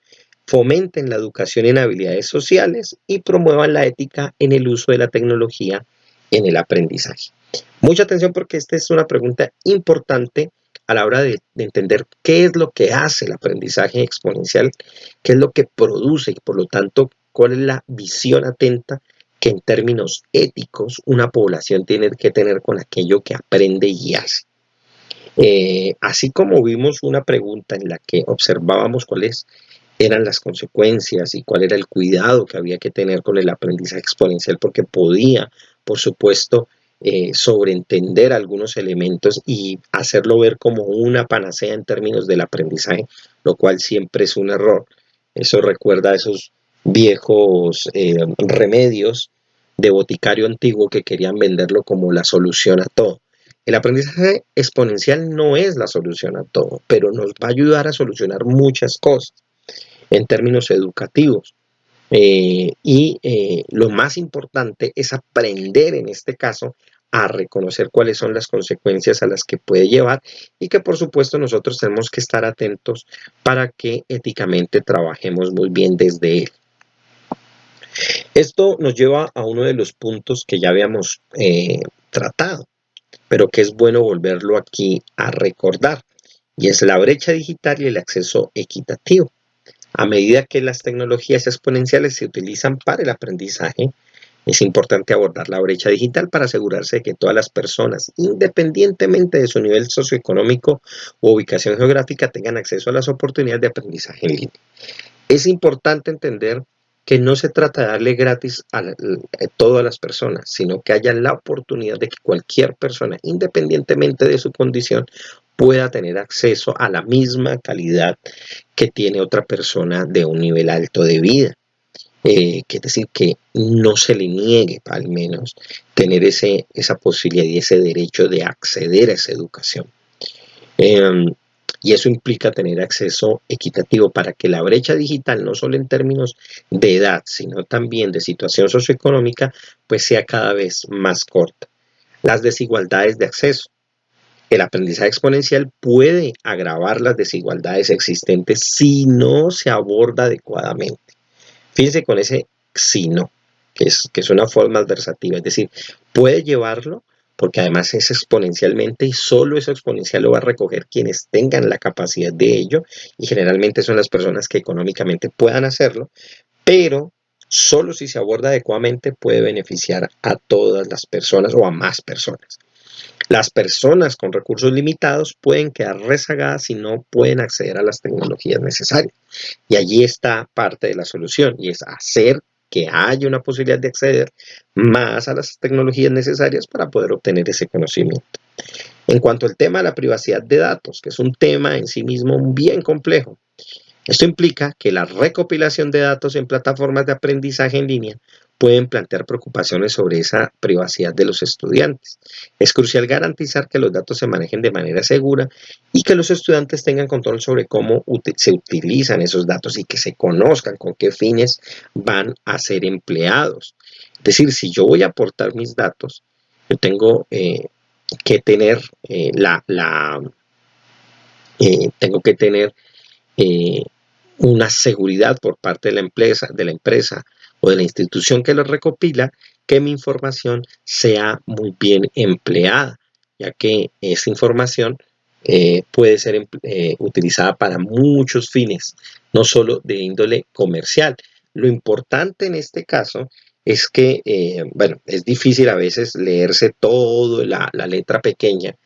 fomenten la educación en habilidades sociales y promuevan la ética en el uso de la tecnología en el aprendizaje. Mucha atención porque esta es una pregunta importante a la hora de entender qué es lo que hace el aprendizaje exponencial, qué es lo que produce y por lo tanto cuál es la visión atenta que en términos éticos una población tiene que tener con aquello que aprende y hace. Así como vimos una pregunta en la que observábamos cuáles eran las consecuencias y cuál era el cuidado que había que tener con el aprendizaje exponencial, porque podía, por supuesto, sobreentender algunos elementos y hacerlo ver como una panacea en términos del aprendizaje, lo cual siempre es un error. Eso recuerda a esos viejos remedios de boticario antiguo que querían venderlo como la solución a todo. El aprendizaje exponencial no es la solución a todo, pero nos va a ayudar a solucionar muchas cosas en términos educativos. Lo más importante es aprender en este caso a reconocer cuáles son las consecuencias a las que puede llevar y que por supuesto nosotros tenemos que estar atentos para que éticamente trabajemos muy bien desde él. Esto nos lleva a uno de los puntos que ya habíamos tratado, pero que es bueno volverlo aquí a recordar, y es la brecha digital y el acceso equitativo. A medida que las tecnologías exponenciales se utilizan para el aprendizaje, es importante abordar la brecha digital para asegurarse de que todas las personas, independientemente de su nivel socioeconómico u ubicación geográfica, tengan acceso a las oportunidades de aprendizaje en línea. Es importante entender que no se trata de darle gratis a todas las personas, sino que haya la oportunidad de que cualquier persona, independientemente de su condición, pueda tener acceso a la misma calidad que tiene otra persona de un nivel alto de vida. Que es decir, que no se le niegue al menos tener esa posibilidad y ese derecho de acceder a esa educación. Y eso implica tener acceso equitativo para que la brecha digital, no solo en términos de edad, sino también de situación socioeconómica, pues sea cada vez más corta. Las desigualdades de acceso. El aprendizaje exponencial puede agravar las desigualdades existentes si no se aborda adecuadamente. Fíjense con ese si no, que es una forma adversativa, es decir, puede llevarlo porque además es exponencialmente y solo eso exponencial lo va a recoger quienes tengan la capacidad de ello y generalmente son las personas que económicamente puedan hacerlo, pero solo si se aborda adecuadamente puede beneficiar a todas las personas o a más personas. Las personas con recursos limitados pueden quedar rezagadas si no pueden acceder a las tecnologías necesarias. Y allí está parte de la solución, y es hacer que haya una posibilidad de acceder más a las tecnologías necesarias para poder obtener ese conocimiento. En cuanto al tema de la privacidad de datos, que es un tema en sí mismo bien complejo, esto implica que la recopilación de datos en plataformas de aprendizaje en línea pueden plantear preocupaciones sobre esa privacidad de los estudiantes. Es crucial garantizar que los datos se manejen de manera segura y que los estudiantes tengan control sobre cómo se utilizan esos datos y que se conozcan con qué fines van a ser empleados. Es decir, si yo voy a aportar mis datos, yo tengo que tener tengo que tener una seguridad por parte de la empresa o de la institución que lo recopila, que mi información sea muy bien empleada, ya que esa información puede ser utilizada para muchos fines, no solo de índole comercial. Lo importante en este caso es que, bueno, es difícil a veces leerse toda la letra pequeña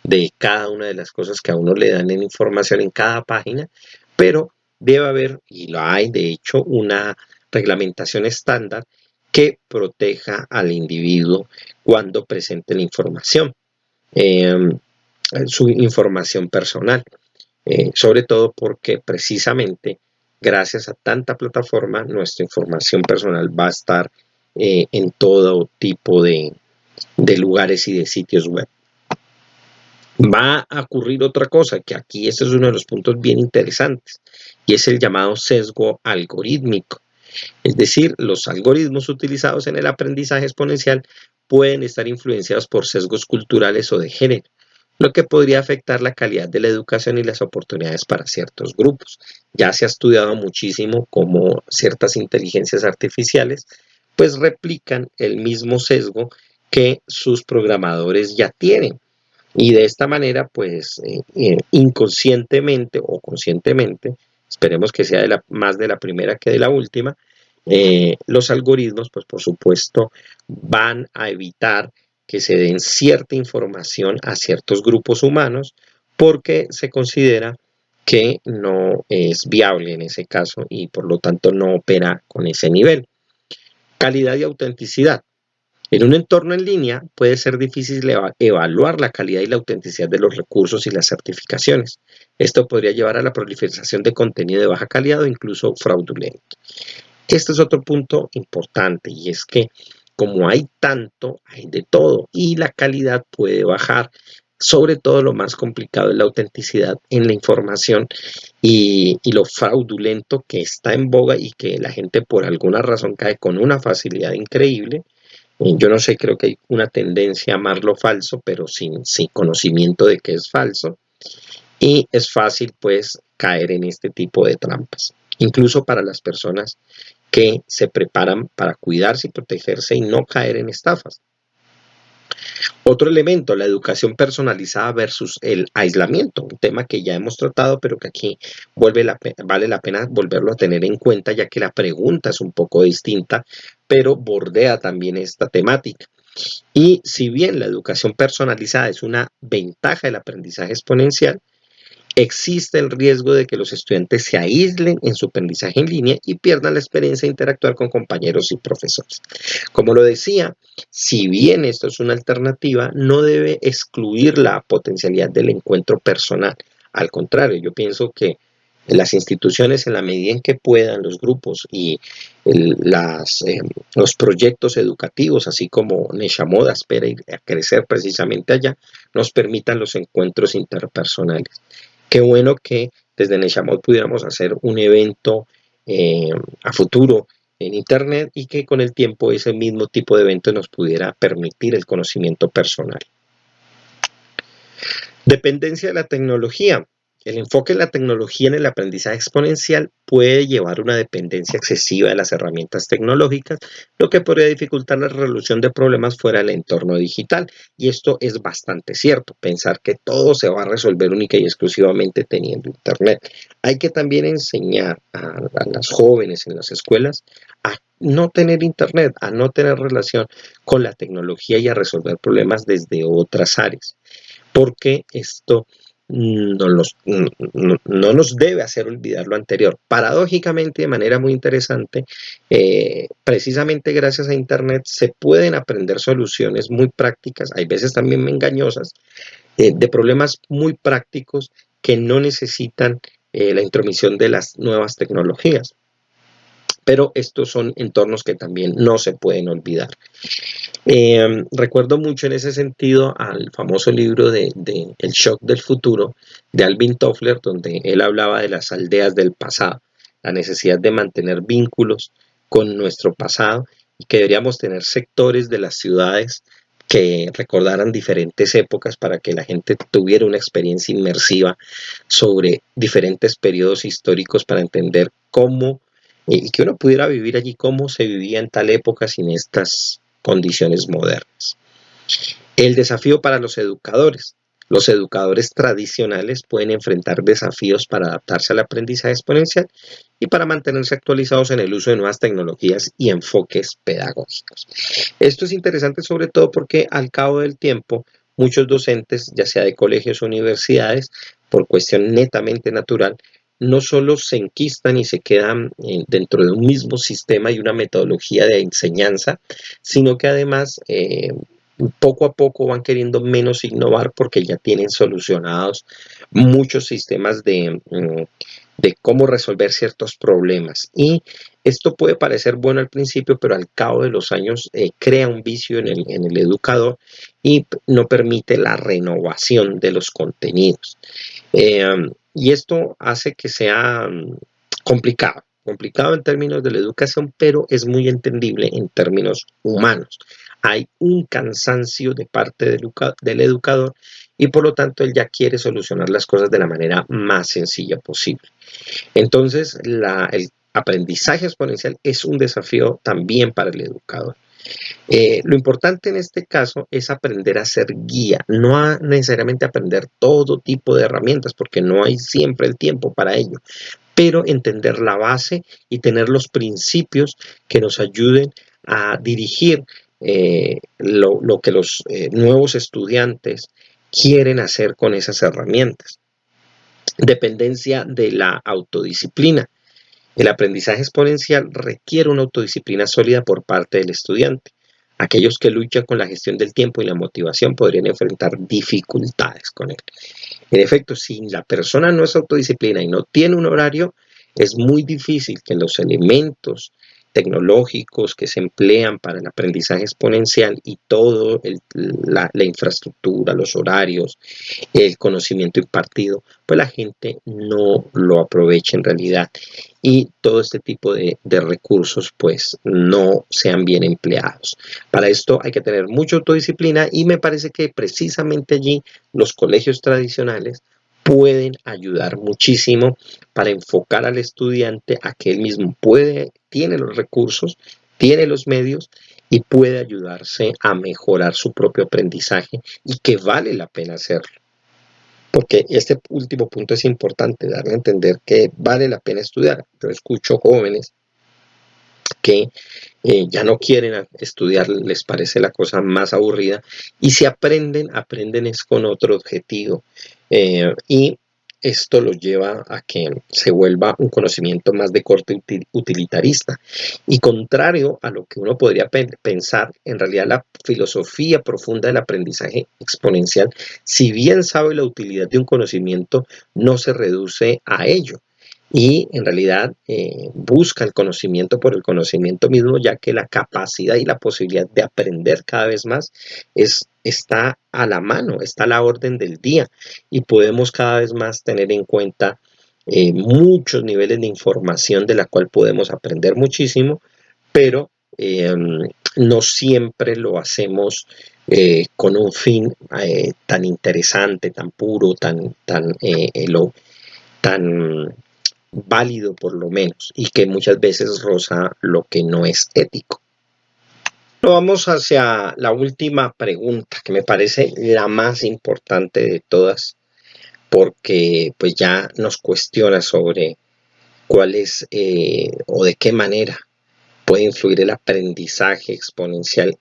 de cada una de las cosas que a uno le dan en información en cada página, pero debe haber, y lo hay de hecho, una reglamentación estándar que proteja al individuo cuando presente la información, eh, su información personal, sobre todo porque precisamente gracias a tanta plataforma nuestra información personal va a estar en todo tipo de lugares y de sitios web. Va a ocurrir otra cosa, que aquí este es uno de los puntos bien interesantes, y es el llamado sesgo algorítmico. Es decir, los algoritmos utilizados en el aprendizaje exponencial pueden estar influenciados por sesgos culturales o de género. lo que podría afectar la calidad de la educación y las oportunidades para ciertos grupos. Ya se ha estudiado muchísimo cómo ciertas inteligencias artificiales pues replican el mismo sesgo que sus programadores ya tienen. Y de esta manera, pues inconscientemente o conscientemente, esperemos que sea más de la primera que de la última, los algoritmos, pues por supuesto, van a evitar que se den cierta información a ciertos grupos humanos porque se considera que no es viable en ese caso y por lo tanto no opera con ese nivel. Calidad y autenticidad. En un entorno en línea puede ser difícil evaluar la calidad y la autenticidad de los recursos y las certificaciones. Esto podría llevar a la proliferación de contenido de baja calidad o incluso fraudulento. Este es otro punto importante y es que como hay tanto, hay de todo y la calidad puede bajar. Sobre todo lo más complicado es la autenticidad en la información y lo fraudulento que está en boga y que la gente por alguna razón cae con una facilidad increíble. Yo no sé, creo que hay una tendencia a amar lo falso, pero sin conocimiento de que es falso. Y es fácil pues caer en este tipo de trampas. Incluso para las personas que se preparan para cuidarse y protegerse y no caer en estafas. Otro elemento, la educación personalizada versus el aislamiento, un tema que ya hemos tratado, pero que aquí vale la pena volverlo a tener en cuenta, ya que la pregunta es un poco distinta, pero bordea también esta temática. Y si bien la educación personalizada es una ventaja del aprendizaje exponencial, existe el riesgo de que los estudiantes se aíslen en su aprendizaje en línea y pierdan la experiencia de interactuar con compañeros y profesores. Como lo decía, si bien esto es una alternativa, no debe excluir la potencialidad del encuentro personal. Al contrario, yo pienso que las instituciones, en la medida en que puedan, los grupos y los proyectos educativos, así como Neshamod espera ir a crecer precisamente allá, nos permitan los encuentros interpersonales. Qué bueno que desde Neshamot pudiéramos hacer un evento eh, a futuro en Internet y que con el tiempo ese mismo tipo de evento nos pudiera permitir el conocimiento personal. Dependencia de la tecnología. El enfoque en la tecnología en el aprendizaje exponencial puede llevar a una dependencia excesiva de las herramientas tecnológicas, lo que podría dificultar la resolución de problemas fuera del entorno digital. Y esto es bastante cierto, pensar que todo se va a resolver única y exclusivamente teniendo Internet. Hay que también enseñar a las jóvenes en las escuelas a no tener Internet, a no tener relación con la tecnología y a resolver problemas desde otras áreas, porque esto no nos debe hacer olvidar lo anterior. Paradójicamente, de manera muy interesante, precisamente gracias a Internet se pueden aprender soluciones muy prácticas, hay veces también engañosas, de problemas muy prácticos que no necesitan la intromisión de las nuevas tecnologías. Pero estos son entornos que también no se pueden olvidar. Recuerdo mucho en ese sentido al famoso libro de El shock del futuro de Alvin Toffler, donde él hablaba de las aldeas del pasado, la necesidad de mantener vínculos con nuestro pasado y que deberíamos tener sectores de las ciudades que recordaran diferentes épocas para que la gente tuviera una experiencia inmersiva sobre diferentes periodos históricos para entender cómo y que uno pudiera vivir allí cómo se vivía en tal época sin estas condiciones modernas. El desafío para los educadores. Los educadores tradicionales pueden enfrentar desafíos para adaptarse al aprendizaje exponencial y para mantenerse actualizados en el uso de nuevas tecnologías y enfoques pedagógicos. Esto es interesante sobre todo porque al cabo del tiempo muchos docentes, ya sea de colegios o universidades, por cuestión netamente natural, no solo se enquistan y se quedan dentro de un mismo sistema y una metodología de enseñanza, sino que además poco a poco van queriendo menos innovar porque ya tienen solucionados muchos sistemas de cómo resolver ciertos problemas. Y esto puede parecer bueno al principio, pero al cabo de los años crea un vicio en el educador y no permite la renovación de los contenidos. Y esto hace que sea complicado en términos de la educación, pero es muy entendible en términos humanos. hay un cansancio de parte del educador y por lo tanto él ya quiere solucionar las cosas de la manera más sencilla posible. Entonces, el aprendizaje exponencial es un desafío también para el educador. Lo importante en este caso es aprender a ser guía, no necesariamente aprender todo tipo de herramientas, porque no hay siempre el tiempo para ello, pero entender la base y tener los principios que nos ayuden a dirigir lo que los nuevos estudiantes quieren hacer con esas herramientas. Dependencia de la autodisciplina. El aprendizaje exponencial requiere una autodisciplina sólida por parte del estudiante. Aquellos que luchan con la gestión del tiempo y la motivación podrían enfrentar dificultades con él. En efecto, si la persona no es autodisciplina y no tiene un horario, es muy difícil que los elementos tecnológicos que se emplean para el aprendizaje exponencial y todo la infraestructura, los horarios, el conocimiento impartido, pues la gente no lo aproveche en realidad y todo este tipo de recursos pues no sean bien empleados. Para esto hay que tener mucha autodisciplina y me parece que precisamente allí los colegios tradicionales pueden ayudar muchísimo para enfocar al estudiante a que él mismo tiene los recursos, tiene los medios y puede ayudarse a mejorar su propio aprendizaje y que vale la pena hacerlo. Porque este último punto es importante, darle a entender que vale la pena estudiar. Yo escucho jóvenes que ya no quieren estudiar, les parece la cosa más aburrida y si aprenden es con otro objetivo y esto los lleva a que se vuelva un conocimiento más de corte utilitarista y contrario a lo que uno podría pensar, en realidad la filosofía profunda del aprendizaje exponencial, si bien sabe la utilidad de un conocimiento, no se reduce a ello y en realidad busca el conocimiento por el conocimiento mismo, ya que la capacidad y la posibilidad de aprender cada vez más está a la mano, está a la orden del día y podemos cada vez más tener en cuenta muchos niveles de información de la cual podemos aprender muchísimo, pero no siempre lo hacemos con un fin tan interesante, tan puro, tan válido por lo menos, y que muchas veces roza lo que no es ético. Vamos hacia la última pregunta, que me parece la más importante de todas, porque pues ya nos cuestiona sobre cuál es o de qué manera puede influir el aprendizaje exponencial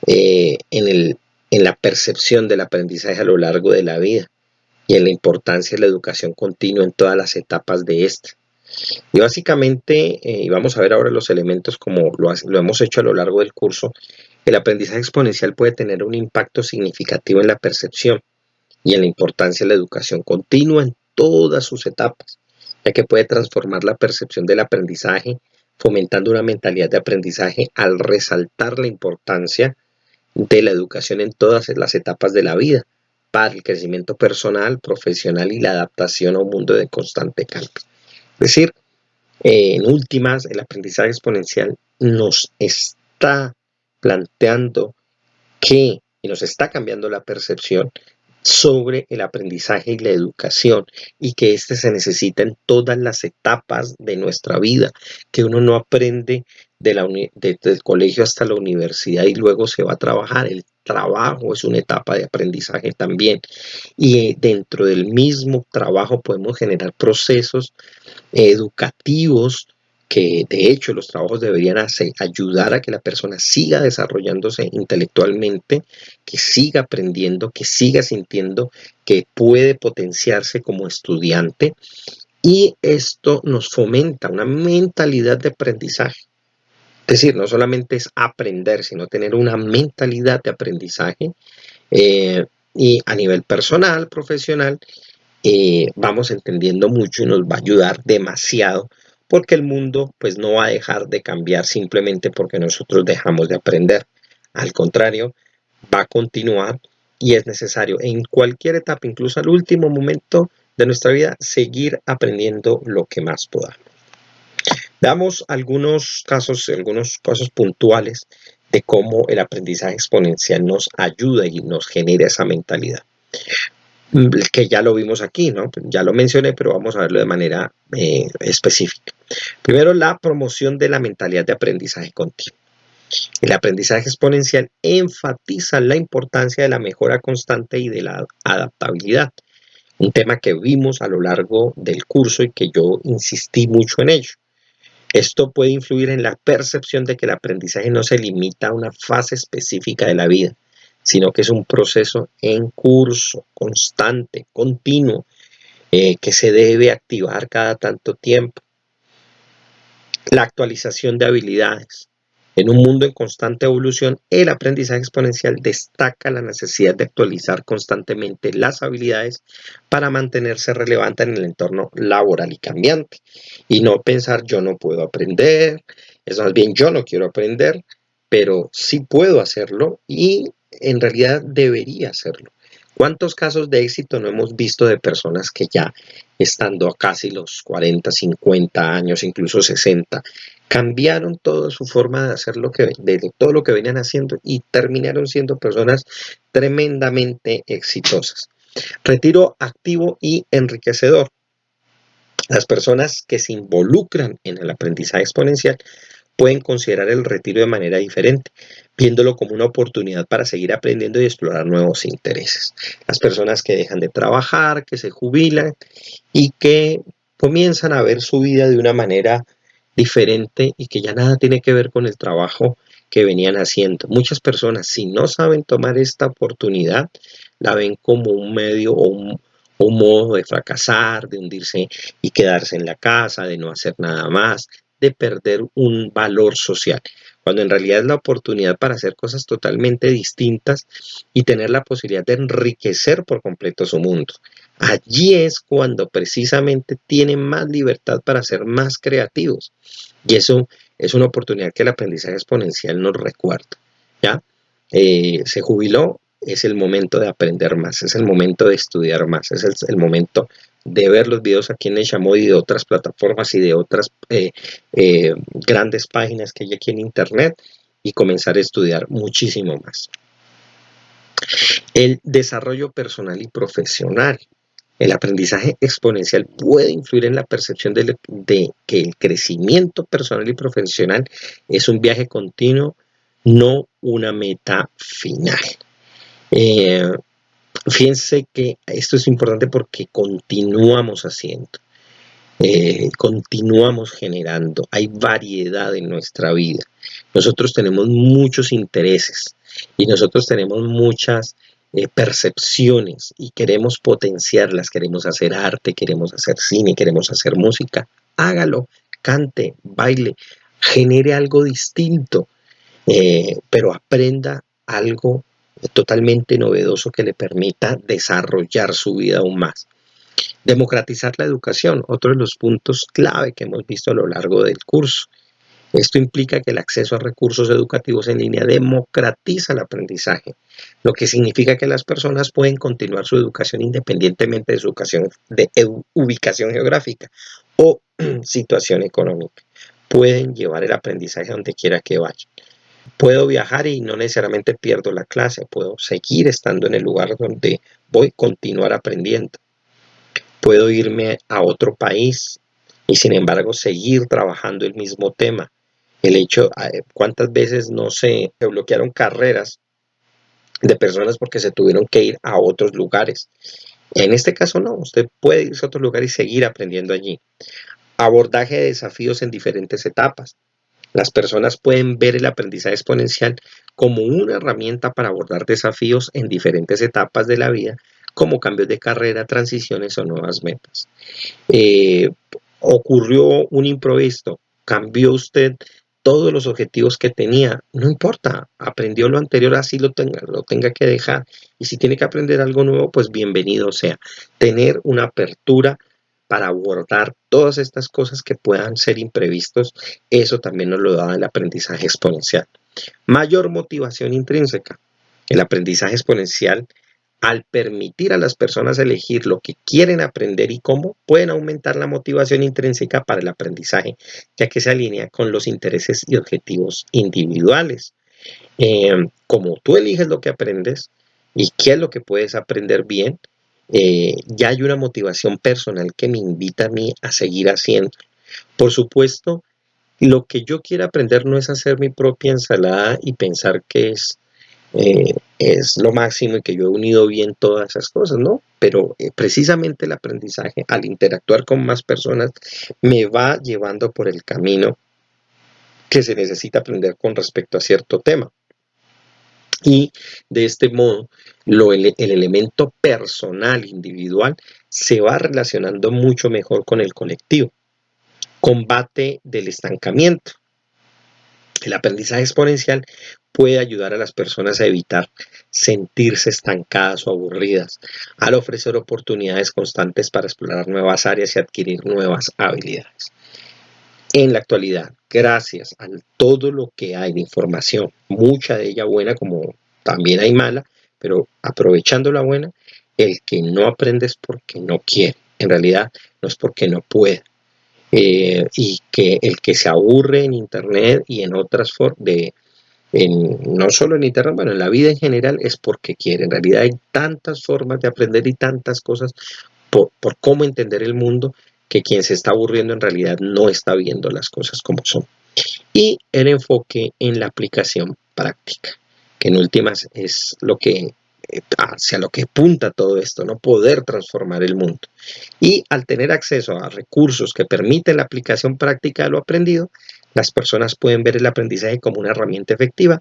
en la percepción del aprendizaje a lo largo de la vida y en la importancia de la educación continua en todas las etapas de esta. Y básicamente, y vamos a ver ahora los elementos como lo hemos hecho a lo largo del curso, el aprendizaje exponencial puede tener un impacto significativo en la percepción y en la importancia de la educación continua en todas sus etapas, ya que puede transformar la percepción del aprendizaje, fomentando una mentalidad de aprendizaje al resaltar la importancia de la educación en todas las etapas de la vida, para el crecimiento personal, profesional y la adaptación a un mundo de constante cambio. Es decir, en últimas, el aprendizaje exponencial nos está planteando y nos está cambiando la percepción sobre el aprendizaje y la educación y que éste se necesita en todas las etapas de nuestra vida, que uno no aprende desde el colegio hasta la universidad y luego se va a trabajar. El trabajo es una etapa de aprendizaje también y dentro del mismo trabajo podemos generar procesos educativos que de hecho los trabajos deberían ayudar a que la persona siga desarrollándose intelectualmente, que siga aprendiendo, que siga sintiendo que puede potenciarse como estudiante y esto nos fomenta una mentalidad de aprendizaje. Es decir, no solamente es aprender, sino tener una mentalidad de aprendizaje y a nivel personal, profesional, vamos entendiendo mucho y nos va a ayudar demasiado porque el mundo pues no va a dejar de cambiar simplemente porque nosotros dejamos de aprender. Al contrario, va a continuar y es necesario en cualquier etapa, incluso al último momento de nuestra vida, seguir aprendiendo lo que más podamos. Veamos algunos casos puntuales de cómo el aprendizaje exponencial nos ayuda y nos genera esa mentalidad. Que ya lo vimos aquí, ¿no? Ya lo mencioné, pero vamos a verlo de manera específica. Primero, la promoción de la mentalidad de aprendizaje continuo. El aprendizaje exponencial enfatiza la importancia de la mejora constante y de la adaptabilidad, un tema que vimos a lo largo del curso y que yo insistí mucho en ello. Esto puede influir en la percepción de que el aprendizaje no se limita a una fase específica de la vida, sino que es un proceso en curso, constante, continuo, que se debe activar cada tanto tiempo. La actualización de habilidades. En un mundo en constante evolución, el aprendizaje exponencial destaca la necesidad de actualizar constantemente las habilidades para mantenerse relevante en el entorno laboral y cambiante. Y no pensar yo no puedo aprender, es más bien yo no quiero aprender, pero sí puedo hacerlo y en realidad debería hacerlo. ¿Cuántos casos de éxito no hemos visto de personas que ya estando a casi los 40, 50 años, incluso 60, cambiaron toda su forma de hacer de todo lo que venían haciendo y terminaron siendo personas tremendamente exitosas? Retiro activo y enriquecedor. Las personas que se involucran en el aprendizaje exponencial pueden considerar el retiro de manera diferente, viéndolo como una oportunidad para seguir aprendiendo y explorar nuevos intereses. Las personas que dejan de trabajar, que se jubilan y que comienzan a ver su vida de una manera diferente y que ya nada tiene que ver con el trabajo que venían haciendo. Muchas personas, si no saben tomar esta oportunidad, la ven como un medio o un modo de fracasar, de hundirse y quedarse en la casa, de no hacer nada más, de perder un valor social, cuando en realidad es la oportunidad para hacer cosas totalmente distintas y tener la posibilidad de enriquecer por completo su mundo. Allí es cuando precisamente tienen más libertad para ser más creativos. Y eso es una oportunidad que el aprendizaje exponencial nos recuerda. ¿Ya? Se jubiló, es el momento de aprender más, es el momento de estudiar más, es el momento de ver los videos aquí en el Chamoy y de otras plataformas y de otras grandes páginas que hay aquí en Internet y comenzar a estudiar muchísimo más. El desarrollo personal y profesional. El aprendizaje exponencial puede influir en la percepción de que el crecimiento personal y profesional es un viaje continuo, no una meta final. Fíjense que esto es importante porque continuamos haciendo, continuamos generando, hay variedad en nuestra vida. Nosotros tenemos muchos intereses y nosotros tenemos muchas percepciones y queremos potenciarlas, queremos hacer arte, queremos hacer cine, queremos hacer música. Hágalo, cante, baile, genere algo distinto, pero aprenda algo totalmente novedoso que le permita desarrollar su vida aún más. Democratizar la educación, otro de los puntos clave que hemos visto a lo largo del curso. Esto implica que el acceso a recursos educativos en línea democratiza el aprendizaje, lo que significa que las personas pueden continuar su educación independientemente de su ubicación geográfica o situación económica. Pueden llevar el aprendizaje a donde quiera que vayan. Puedo viajar y no necesariamente pierdo la clase, puedo seguir estando en el lugar donde voy, continuar aprendiendo. Puedo irme a otro país y sin embargo seguir trabajando el mismo tema. El hecho, cuántas veces no se bloquearon carreras de personas porque se tuvieron que ir a otros lugares. En este caso no, usted puede irse a otro lugar y seguir aprendiendo allí. Abordaje de desafíos en diferentes etapas. Las personas pueden ver el aprendizaje exponencial como una herramienta para abordar desafíos en diferentes etapas de la vida, como cambios de carrera, transiciones o nuevas metas. Ocurrió un imprevisto, cambió usted todos los objetivos que tenía, no importa, aprendió lo anterior, así lo tenga que dejar, y si tiene que aprender algo nuevo, pues bienvenido sea. Tener una apertura para abordar todas estas cosas que puedan ser imprevistos, eso también nos lo da el aprendizaje exponencial. Mayor motivación intrínseca. El aprendizaje exponencial, al permitir a las personas elegir lo que quieren aprender y cómo, pueden aumentar la motivación intrínseca para el aprendizaje, ya que se alinea con los intereses y objetivos individuales. Como tú eliges lo que aprendes y qué es lo que puedes aprender bien, ya hay una motivación personal que me invita a mí a seguir haciendo. Por supuesto, lo que yo quiero aprender no es hacer mi propia ensalada y pensar que es lo máximo y que yo he unido bien todas esas cosas, ¿no? Pero precisamente el aprendizaje, al interactuar con más personas, me va llevando por el camino que se necesita aprender con respecto a cierto tema. Y de este modo, el elemento personal, individual, se va relacionando mucho mejor con el colectivo. Combate del estancamiento. El aprendizaje exponencial puede ayudar a las personas a evitar sentirse estancadas o aburridas, al ofrecer oportunidades constantes para explorar nuevas áreas y adquirir nuevas habilidades. En la actualidad, gracias a todo lo que hay de información, mucha de ella buena como también hay mala, pero aprovechando la buena, el que no aprende es porque no quiere, en realidad no es porque no puede. Y que el que se aburre en internet y en otras formas no solo en internet, bueno, en la vida en general es porque quiere. En realidad hay tantas formas de aprender y tantas cosas por cómo entender el mundo, que quien se está aburriendo en realidad no está viendo las cosas como son. Y el enfoque en la aplicación práctica, que en últimas es lo que hacia lo que apunta todo esto, ¿no? Poder transformar el mundo. Y al tener acceso a recursos que permiten la aplicación práctica de lo aprendido, las personas pueden ver el aprendizaje como una herramienta efectiva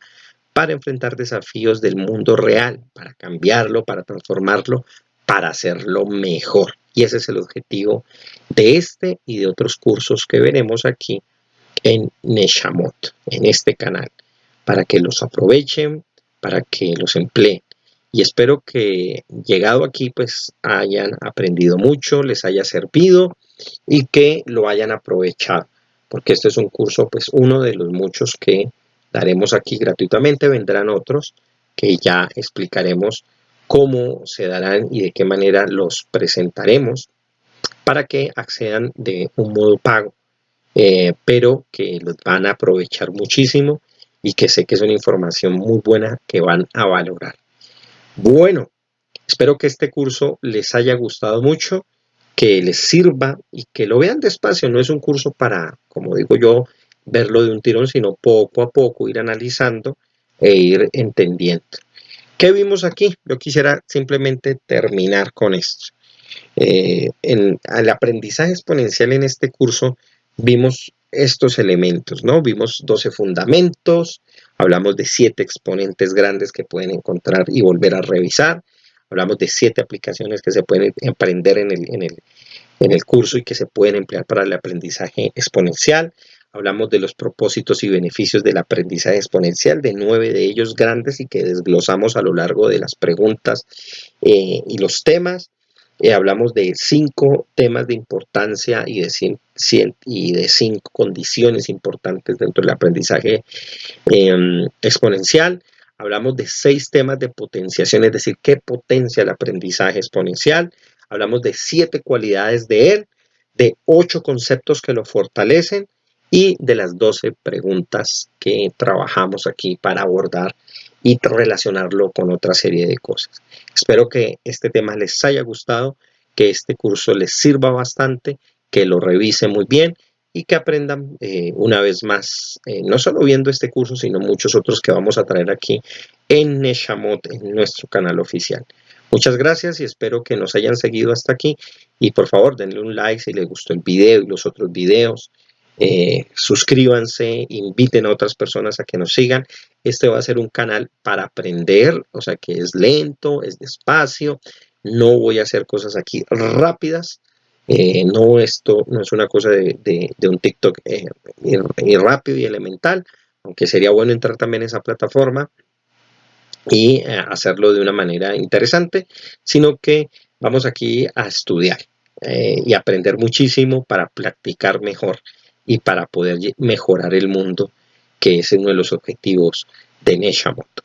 para enfrentar desafíos del mundo real, para cambiarlo, para transformarlo, para hacerlo mejor. Y ese es el objetivo de este y de otros cursos que veremos aquí en Neshamot, en este canal, para que los aprovechen, para que los empleen. Y espero que llegado aquí pues hayan aprendido mucho, les haya servido y que lo hayan aprovechado, porque este es un curso pues uno de los muchos que daremos aquí gratuitamente. Vendrán otros que ya explicaremos cómo se darán y de qué manera los presentaremos para que accedan de un modo pago, pero que los van a aprovechar muchísimo y que sé que es una información muy buena que van a valorar. Bueno, espero que este curso les haya gustado mucho, que les sirva y que lo vean despacio. No es un curso para, como digo yo, verlo de un tirón, sino poco a poco ir analizando e ir entendiendo. ¿Qué vimos aquí? Yo quisiera simplemente terminar con esto. En el aprendizaje exponencial en este curso vimos estos elementos, ¿no? Vimos 12 fundamentos, hablamos de 7 exponentes grandes que pueden encontrar y volver a revisar, hablamos de 7 aplicaciones que se pueden aprender en el curso y que se pueden emplear para el aprendizaje exponencial. Hablamos de los propósitos y beneficios del aprendizaje exponencial, de 9 de ellos grandes y que desglosamos a lo largo de las preguntas y los temas. Hablamos de 5 temas de importancia y de 5 condiciones importantes dentro del aprendizaje exponencial. Hablamos de 6 temas de potenciación, es decir, qué potencia el aprendizaje exponencial. Hablamos de 7 cualidades de él, de 8 conceptos que lo fortalecen y de las 12 preguntas que trabajamos aquí para abordar y relacionarlo con otra serie de cosas. Espero que este tema les haya gustado, que este curso les sirva bastante, que lo revisen muy bien y que aprendan una vez más, no solo viendo este curso, sino muchos otros que vamos a traer aquí en Neshamot, en nuestro canal oficial. Muchas gracias y espero que nos hayan seguido hasta aquí y por favor denle un like si les gustó el video y los otros videos. Suscríbanse, inviten a otras personas a que nos sigan. Este va a ser un canal para aprender, o sea que es lento, es despacio, no voy a hacer cosas aquí rápidas. No, esto no es una cosa de un TikTok y rápido y elemental, aunque sería bueno entrar también en esa plataforma y hacerlo de una manera interesante, sino que vamos aquí a estudiar y aprender muchísimo para practicar mejor y para poder mejorar el mundo, que es uno de los objetivos de Neshamot.